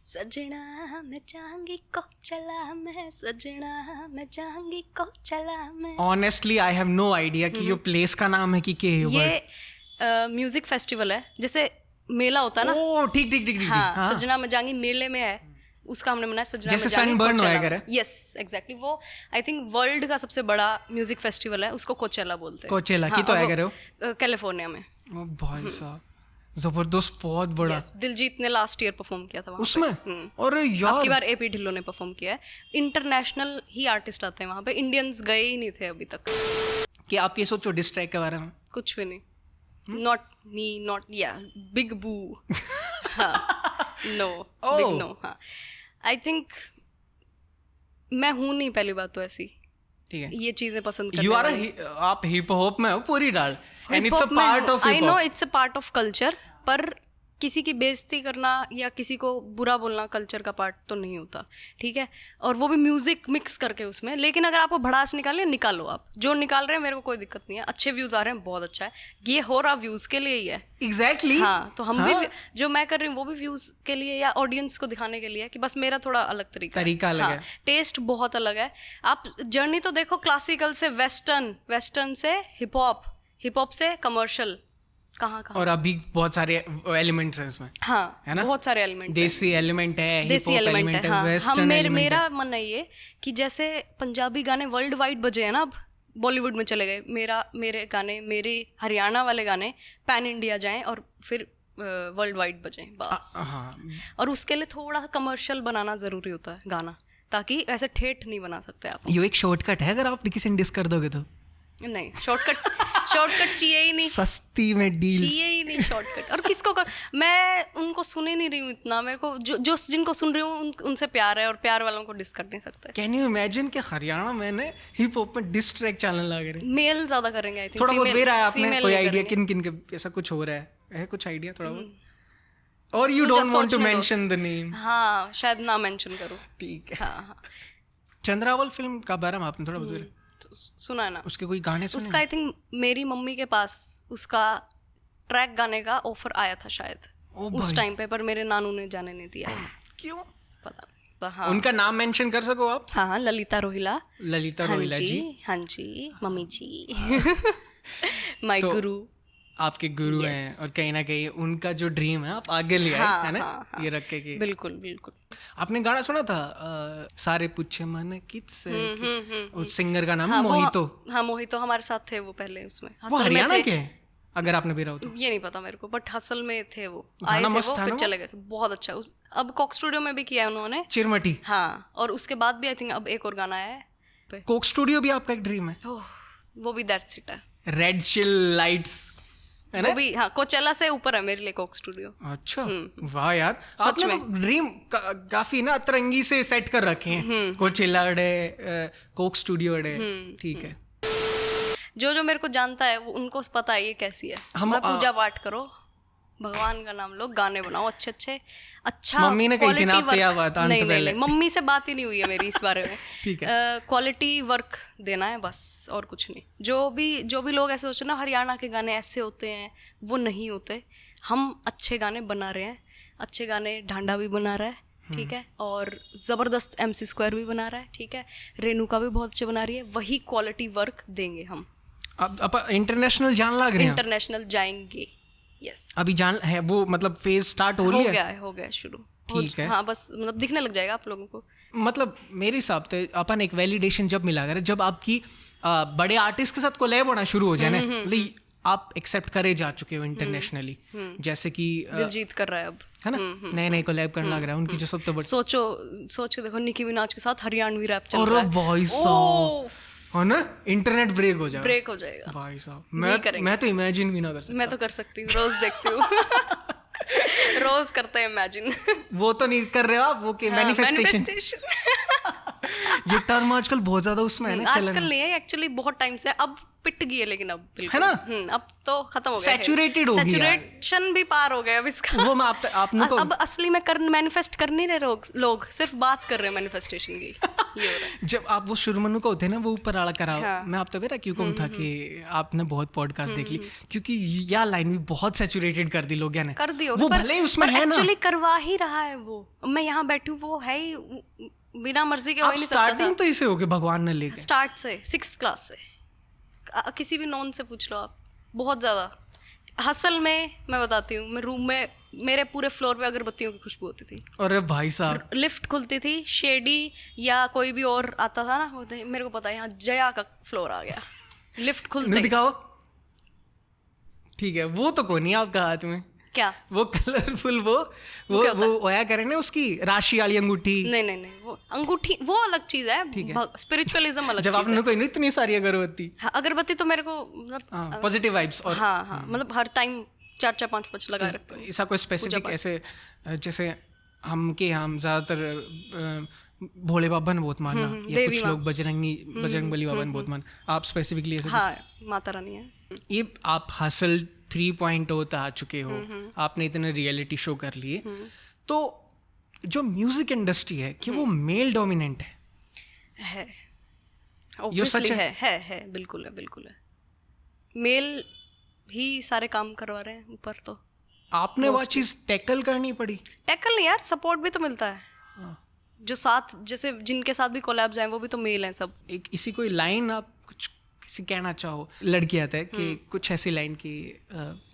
सजना मैं जाऊंगी कोचेला में, सजना मैं जाऊंगी कोचेला में। Honestly I have no idea कि ये प्लेस का नाम है कि क्या है। ये म्यूजिक फेस्टिवल है, जैसे मेला होता है ना। ओह ठीक। हाँ, सजना में जाऊंगी मेले में है, उसका हमने बनाया सजना जैसे सनबर्न होएगा। Yes, exactly. वो आई थिंक वर्ल्ड का सबसे बड़ा म्यूजिक फेस्टिवल है, उसको कोचेला बोलते हैं। कोचेला की तो है, कह रहे हो? कैलिफोर्निया में। ओ भाई साहब, जबरदस्त, बहुत बड़ा। Yes, दिलजीत ने लास्ट ईयर परफॉर्म किया था वहाँ उसमें अरे अब की यार, बार एपी ढिल्लो ने परफॉर्म किया है। इंटरनेशनल ही आर्टिस्ट आते हैं वहाँ पे, इंडियंस गए ही नहीं थे अभी तक। कि आप ये सोचो डिस ट्रैक के बारे में? कुछ भी नहीं, नॉट मी, नॉट या बिग बू, हाँ, नो, बिग नो, हाँ। आई थिंक मैं हूँ नहीं, पहली बात तो ऐसी, ठीक है, ये चीजें पसंद करने यू आर वाली। आप हिप हॉप में हो पूरी डाल, एंड इट्स अ Hip-hop में पार्ट हूँ, of I hip know hop. it's a part of culture, पर किसी की बेइज्जती करना या किसी को बुरा बोलना कल्चर का पार्ट तो नहीं होता, ठीक है। और वो भी म्यूजिक मिक्स करके उसमें। लेकिन अगर आपको भड़ास निकालनी, निकालो, आप जो निकाल रहे हैं मेरे को कोई दिक्कत नहीं है। अच्छे व्यूज आ रहे हैं, बहुत अच्छा है, ये हो रहा व्यूज के लिए ही है। एग्जैक्टली, हाँ, तो हम भी जो मैं कर रही हूँ वो भी व्यूज के लिए या ऑडियंस को दिखाने के लिए है कि बस मेरा थोड़ा अलग तरीका अलग है। टेस्ट बहुत अलग है। आप जर्नी तो देखो, क्लासिकल से वेस्टर्न, वेस्टर्न से हिप हॉप, हिप हॉप से कमर्शियल, कहाँ और अभी बहुत सारे एलिमेंट्स हैं इसमें, हाँ, है ना? बहुत सारे एलिमेंट्स, देसी एलिमेंट है, देसी एलिमेंट है, हाँ। वेस्टर्न एलिमेंट है। मेरा मन है ये कि जैसे पंजाबी गाने वर्ल्ड वाइड बजे हैं ना, अब बॉलीवुड में चले गए, मेरे गाने, मेरे हरियाणा वाले गाने पैन इंडिया जाएं और फिर वर्ल्ड वाइड बजें बस। हाँ, और उसके लिए थोड़ा सा कमर्शियल बनाना ज़रूरी होता है गाना, ताकि ऐसे ठेठ नहीं बना सकते आप। ये एक शॉर्टकट है, अगर आप किसी ने डिस कर दोगे तो नहीं, शॉर्टकट चाहिए ही नहीं, सस्ती में डील चाहिए ही नहीं शॉर्टकट। और किसको कर, मैं उनको सुन ही नहीं रही हूँ इतना, मेरे को जो जिनको सुन रही हूँ उनसे प्यार है, और प्यार वालों को डिस कर नहीं सकते। कैन यू इमेजिन कि हरियाणा में ने हिप हॉप में डिस ट्रैक चैनल लगा रहे? मेल ज्यादा करेंगे आई थिंक, थोड़ा बहुत दे रहा है आपने कोई आइडिया किन किन के ऐसा कुछ हो रहा है कुछ आइडिया थोड़ा बहुत? और you don't want to mention the name? हाँ, शायद ना मेंशन करूँ, ठीक है। हाँ हाँ। चंद्रावल फिल्म का बारे में आपने थोड़ा बहुत सुना है ना उसके कोई गाने सुने? उसका? आई थिंक मेरी मम्मी के पास उसका ट्रैक गाने का ऑफर आया था शायद उस टाइम पे, पर मेरे नानू ने जाने नहीं दिया। क्यों पता नहीं, पर हाँ। उनका नाम मेंशन कर सको आप? हाँ हाँ, ललिता रोहिला। ललिता रोहिला जी, हाँ जी, मम्मी जी, माय तो गुरु, आपके गुरु हैं, और कहीं ना कहीं उनका जो ड्रीम है आप आगे ले आए, है ना? ये रख के कि बिल्कुल बिल्कुल। आपने गाना सुना था सारे पूछे मन किससे, उस सिंगर का नाम है मोहितो। हाँ, मोहितो हमारे साथ थे वो पहले उसमें। वो हसल में हरियाणा थे। के हैं, अगर आपने भी रहा हो तो? ये नहीं पता मेरे को, बट हसल में थे वो, गाना आए थे मस्त वो, था फिर ना वो? चले गए थे। बहुत अच्छा। अब कॉक स्टूडियो में भी किया है उन्होंने, चिरमटी। हाँ, और उसके बाद भी आई थिंक अब एक और गाना आया है। कोक स्टूडियो भी आपका एक ड्रीम है? ओह, वो भी दैट्स इट है। रेड चिल लाइट्स, है ना? वो भी, हाँ, कोचेला से ऊपर है मेरे लिए कोक स्टूडियो। अच्छा, वाह यार, आपने तो ड्रीम काफी ना अतरंगी से सेट कर रखे हैं। कोचेला अड़े, कोक स्टूडियो अड़े, ठीक है। जो मेरे को जानता है वो, उनको पता है ये कैसी है। हम पूजा पाठ करो, भगवान का नाम लो, गाने बनाओ अच्छे अच्छे, अच्छा। मम्मी ने कही थी ना, quality आपको याद work- आता नहीं, पहले? नहीं, मम्मी से बात ही नहीं हुई है मेरी इस बारे में। ठीक है। क्वालिटी वर्क देना है बस, और कुछ नहीं। जो भी लोग ऐसे सोचते ना हरियाणा के गाने ऐसे होते हैं, वो नहीं होते। हम अच्छे गाने बना रहे हैं, अच्छे गाने ढांडा भी बना रहा है, ठीक है, और ज़बरदस्त MC स्क्वायर भी बना रहा है, ठीक है, रेणुका भी बहुत अच्छे बना रही है। वही क्वालिटी वर्क देंगे हम। अब इंटरनेशनल जान लग रहे हैं? इंटरनेशनल जाएंगे, यस। अभी जान है वो, मतलब फेज स्टार्ट हो गया है शुरू, ठीक है। हाँ, बस मतलब दिखने लग जाएगा आप लोगों को। मतलब मेरे हिसाब से अपन एक वैलिडेशन जब मिला करे, जब आपकी बड़े आर्टिस्ट के साथ कोलैब होना शुरू हो जाए ना, मतलब आप एक्सेप्ट करे जा चुके हो इंटरनेशनली, जैसे कि दिलजीत कर रहा है अब, है ना, नए नए कोलैब करने लग रहा है उनकी, जो सबसे बड़ी। सोचो देखो, निकी मिनाज के साथ हरियाणवी रैप चल रहा और है। भाई साहब, है ना, इंटरनेट ब्रेक हो जाएगा, ब्रेक हो जाएगा भाई साहब। मैं तो इमेजिन भी ना कर सकता। मैं तो कर सकती हूँ, रोज देखती हूँ। रोज करते हैं इमेजिन। वो तो नहीं कर रहे हो आप, वो के मैनिफेस्टेशन। ये टर्म आजकल बहुत ज्यादा उसमें है ना, आजकल नहीं है एक्चुअली, बहुत टाइम से अब पिट गई है, लेकिन अब है ना, अब तो खत्म हो गया, सैचुरेटेड हो गया, सैचुरेशन भी पार हो गया अब इसका। वो मैं आपने को अब असली में मैनिफेस्ट कर नहीं रहे लोग, सिर्फ बात कर रहे हैं मैनिफेस्टेशन की। ये हो रहा है। जब आप वो शुरमनु को होते ना, वो ऊपर आला करा, मैं आप तो मेरा क्यों कहूँ था कि आपने बहुत पॉडकास्ट देख ली, क्योंकि यह लाइन भी बहुत सैचुरेटेड कर दी लोग ने, कर दी होगी, वो भले ही उसमें है ना, एक्चुअली करवा ही रहा है वो। मैं यहाँ बैठी हूँ, वो है ही बिना मर्जी के हो ही नहीं सकता था। स्टार्टिंग तो इसे हो गया भगवान ने लेके, स्टार्ट से 6th क्लास से, किसी भी नॉन से पूछ लो आप, बहुत ज़्यादा। हसल में मैं बताती हूँ, मैं रूम में, मेरे पूरे फ्लोर पे अगरबत्तियों की खुशबू होती थी। अरे भाई साहब, लिफ्ट खुलती थी, शेडी या कोई भी और आता था ना, मेरे को पता है यहाँ जया का फ्लोर आ गया, लिफ्ट खुलते दिखाओ ठीक है, वो तो कोई नहीं आपका हाथ में, क्या? वो कलरफुल वो क्या होता होया करें ना उसकी राशि वाली अंगूठी। नहीं, वो अंगूठी वो अलग चीज है, स्पिरिचुअलिज्म अलग जब चीज आपने है। कोई नहीं इतनी सारी अगरबत्ती, हाँ, अगरबत्ती तो मेरे को मतलब पॉजिटिव वाइब्स। और हाँ मतलब हर टाइम 4-4 5-5 लगा रखते हैं। ऐसा कोई स्पेसिफिक ऐसे जैसे हम ज़्यादातर भोले बाबा ने बहुत माना, या कुछ लोग बजरंग बली बाबा ने बहुत माना, आप स्पेसिफिकली ऐसे? हाँ, माता रानी है। ये आप हसल 3.0 तक आ चुके हो, आपने इतने रियलिटी शो कर लिए, तो जो म्यूजिक इंडस्ट्री है कि वो मेल डोमिनेंट है? ऑब्वियसली है, बिल्कुल है। मेल ही सारे काम करवा रहे हैं ऊपर, तो आपने वो चीज़ टैकल करनी पड़ी? टैकल नहीं यार, सपोर्ट भी तो मिलता है। जो साथ जैसे जिनके साथ भी कोलैब्स हैं वो भी तो मेल हैं सब। एक इसी कोई लाइन आप कुछ किसी कहना चाहो, लड़की आता है कि कुछ ऐसी लाइन की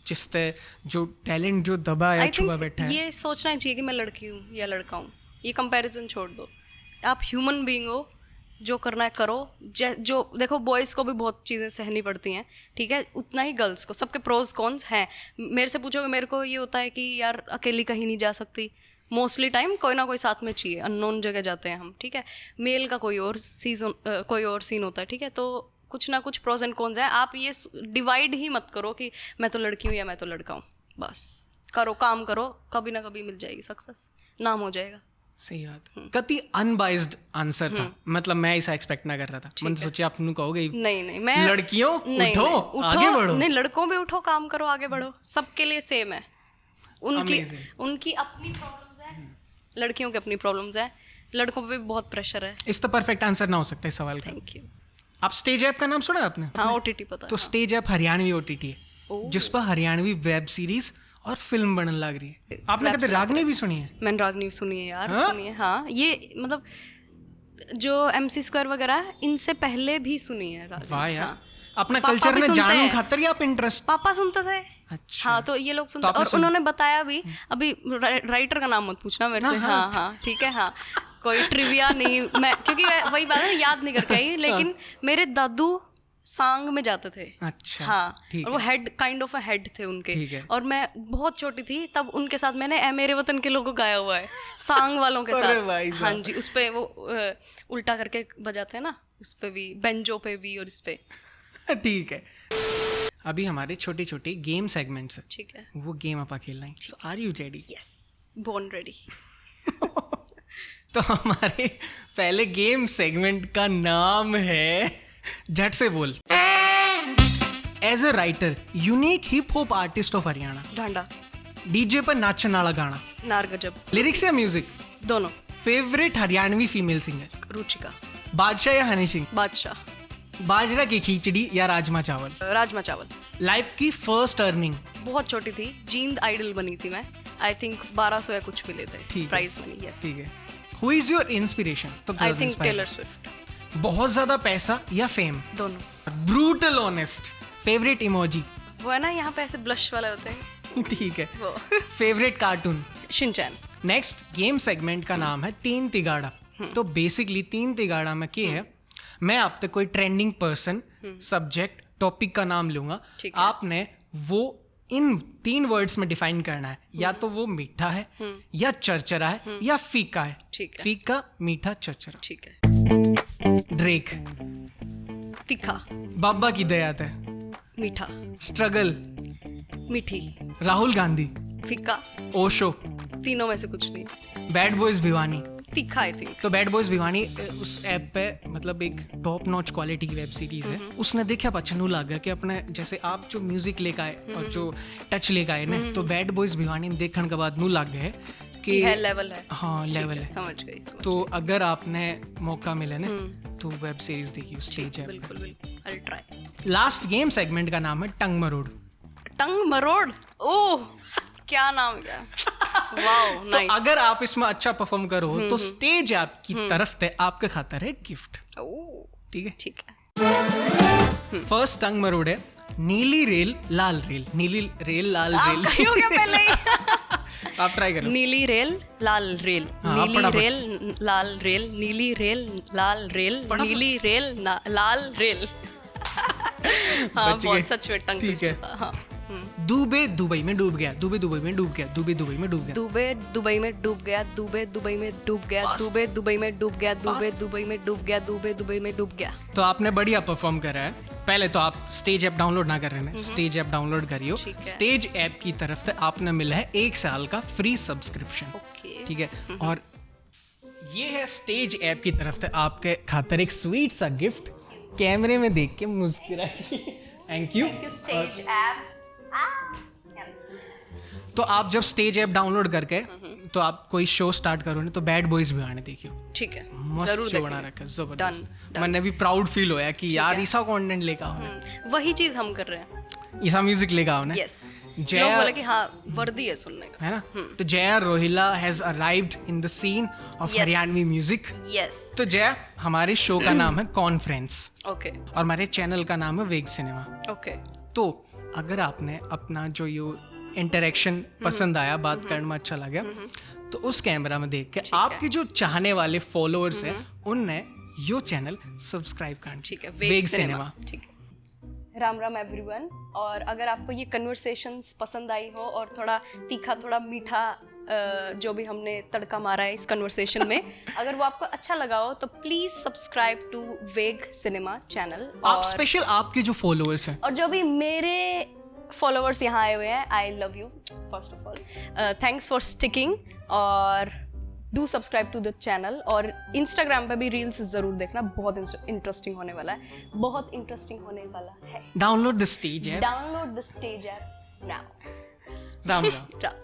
जिससे जो टैलेंट जो दबा है छुपा बैठा है? ये सोचना चाहिए कि मैं लड़की हूँ या लड़का हूँ, ये कंपैरिजन छोड़ दो। आप ह्यूमन बीइंग हो, जो करना है करो। जो देखो, बॉयज़ को भी बहुत चीज़ें सहनी पड़ती हैं, ठीक है, उतना ही गर्ल्स को। सबके प्रोज कॉन्स हैं। मेरे से पूछोगे, मेरे को ये होता है कि यार अकेली कहीं नहीं जा सकती, मोस्टली टाइम कोई ना कोई साथ में चाहिए, अननोन जगह जाते हैं हम, ठीक है। मेल का कोई और सीन होता है, ठीक है। तो कुछ ना कुछ प्रोज एंड कॉन्स हैं। आप ये डिवाइड ही मत करो कि मैं तो लड़की हूँ या मैं तो लड़का हूँ। बस करो, काम करो, कभी ना कभी मिल जाएगी सक्सेस, नाम हो जाएगा। सही बात। कति अनबाइज्ड आंसर था, मतलब मैं ऐसा एक्सपेक्ट ना कर रहा था। मैंने सोचा आप कहोगे नहीं, मैं लड़कियों उठो, आगे बढ़ो। नहीं, लड़कों भी उठो, काम करो, आगे बढ़ो, सबके लिए सेम है। उनकी अपनी प्रॉब्लम्स है, लड़कियों की अपनी प्रॉब्लम्स है, लड़कों पे भी बहुत प्रेशर है। इस तो परफेक्ट आंसर ना हो सकता इस सवाल का। Thank you. आप स्टेज ऐप का नाम सुना आपने? हाँ, OTT पता है। तो स्टेज ऐप हरियाणवी OTT है, जिस पर हरियाणवी वेब सीरीज और फिल्म बनने लग रही है। आपने कभी रागनी भी सुनी है? मैंने रागनी सुनी है यार, सुनी है। हाँ, ये मतलब जो MC² वगैरह है, इनसे पहले भी सुनी है रागनी। वाह यार, हाँ। अपना कल्चर ने जानने खातर या आप इंटरेस्ट? पापा सुनते थे। अच्छा। हाँ, तो ये लोग सुनते, और उन्होंने बताया भी। अभी राइटर का नाम मत पूछना मेरे से। हाँ, ठीक है। हाँ, कोई ट्रिविया नहीं, मैं क्योंकि वही बात है, याद नहीं करके आई, लेकिन मेरे दादू सांग में जाते थे। अच्छा। हाँ, और वो head kind of a head थे उनके, और मैं बहुत छोटी थी तब उनके साथ मैंने ए मेरे वतन के लोगों गाया हुआ है, सांग वालों के साथ। हाँ जी, उस पे वो उल्टा करके बजाते हैं ना, उस पे भी, बेंजो पे भी, और इस पे। ठीक है। अभी हमारे छोटे छोटे गेम सेगमेंट्स है, ठीक है, वो गेम आप खेलना है। So are you ready? Yes, born ready. तो हमारे पहले गेम सेगमेंट का नाम है झट से बोल। As a writer, unique hip hop artist of Haryana, Dhanda, DJ पर नाचने वाला गाना, नार गजब, लिरिक्स या म्यूजिक? दोनों। Favourite Haryanvi female singer? Ruchika. बादशाह या हनी सिंह? बादशाह। बाजरा की खिचड़ी या राजमा चावल? राजमा चावल। लाइफ की फर्स्ट अर्निंग? बहुत छोटी थी, जींद आइडल बनी थी मैं, आई थिंक 1200 या कुछ मिले थे प्राइज मनी। यस, ठीक है। Who is your inspiration? I think Taylor Swift. बहुत ज्यादा पैसा या फेम? दोनों। Brutal honest. Favourite emoji? वो है ना, यहाँ पे ऐसे ब्लश वाले होते हैं। ठीक है। Favourite cartoon? Shinchan. Next game segment का नाम है तीन तिगाड़ा। तो बेसिकली तीन तिगाड़ा में क्या है, मैं आप तक कोई ट्रेंडिंग पर्सन, सब्जेक्ट, टॉपिक का नाम लूंगा, आपने वो इन 3 वर्ड्स में डिफाइन करना है। या तो वो मीठा है, या चरचरा है, या फीका है। ठीक है। फीका, मीठा, चरचरा। ठीक है। ड्रेक? तीखा। बाबा की दयात है? मीठा। स्ट्रगल? मीठी। राहुल गांधी? फीका। ओशो? तीनों में से कुछ नहीं। Bad boys Bhiwani? तीखा आई थिंक। तो बैड बॉयज भिवानी उस ऐप पे मतलब एक टॉप नॉच क्वालिटी की वेब सीरीज है। उसने देखा पछनू लग गया कि अपने जैसे आप जो म्यूजिक लेकर आए और जो टच लेकर आए ना, तो बैड बॉयज भिवानी देखने के बाद नू लग गया कि है लेवल है। हाँ, लेवल है, समझ गई। तो अगर आपने मौका मिले ना तो वेब सीरीज देखिए, स्टेज है। बिल्कुल बिल्कुल, I will try. Last game segment का नाम है टंग मरोड़। टंग मरोड़? ओह, क्या नाम है। Wow, nice. तो अगर आप इसमें अच्छा परफॉर्म करो तो स्टेज आपकी तरफ से आपके खातर है गिफ्ट। ठीक है, ठीक है। फर्स्ट टंग मरोड़ है नीली रेल लाल रेल। नीली रेल लाल रेल हो गया पहले ही। आप ट्राई करो। नीली रेल लाल रेल, नीली रेल लाल रेल, नीली रेल लाल रेल, नीली रेल लाल रेल। हाँ, बहुत सच में टंग ट्विस्टर था। हाँ, दुबे दुबई में डूब गया, दुबे दुबई में डूब गया, दुबे दुबई में डूब गया। दुबे दुबई में डूब गया, दुबे दुबई में डूब गया, दुबे दुबई में डूब गया, दुबे दुबई में डूब गया, दुबे दुबई में डूब गया। तो आपने बढ़िया परफॉर्म करा है। पहले तो आप स्टेज ऐप डाउनलोड ना कर रहे हैं, स्टेज ऐप डाउनलोड करियो। स्टेज ऐप की तरफ से आपने मिला है 1 साल का फ्री सब्सक्रिप्शन, ओके ठीक है। और ये है स्टेज ऐप की तरफ से आपके खातिर एक स्वीट सा गिफ्ट। कैमरे में देख के मुस्कुराइए, थैंक यू। Stage app. तो आप जब स्टेज ऐप डाउनलोड करके तो आप कोई शो स्टार्ट करो ना, तो बैड बॉयज भी आने देखियो, ठीक है, मस्त जरूर शो बना देखेंगे। रखा है, जबरदस्त। Done. मैंने भी प्राउड फील होया कि यार ऐसा कंटेंट लेकर आओ ने, वही चीज हम कर रहे हैं। ऐसा म्यूजिक लेकर आओ ने। यस, जया- लोग बोले कि हाँ वर्दी है सुनने का। है ना। तो Jaya Rohila has arrived in the scene of Yes. Haryanvi music. Yes, तो जया, हमारे शो का नाम है कॉन्फ्रेंस ओके और हमारे चैनल का नाम है वेग सिनेमा। ओके, तो अगर आपने अपना जो ये इंटरेक्शन पसंद आया, बात करने में अच्छा लगा, तो उस कैमरा में देख के आपके जो चाहने वाले फॉलोअर्स हैं उनने यो चैनल सब्सक्राइब करना। ठीक है, वेग सिनेमा। ठीक है। राम राम एवरीवन। और अगर आपको ये कन्वर्सेशंस पसंद आई हो और थोड़ा तीखा थोड़ा मीठा जो भी हमने तड़का मारा है इस कन्वर्सेशन में, अगर वो आपको अच्छा लगा हो तो प्लीज़ सब्सक्राइब टू वेग सिनेमा चैनल। आप स्पेशल आपके जो फॉलोअर्स हैं और जो भी मेरे फॉलोअर्स यहाँ आए हुए हैं, I love you first of all, thanks for sticking, और do subscribe to the channel. और इंस्टाग्राम पे भी रील्स ज़रूर देखना, बहुत इंटरेस्टिंग होने वाला है, बहुत इंटरेस्टिंग होने वाला है। Download the stage app. Download the stage app now. Ram Ram. Ram.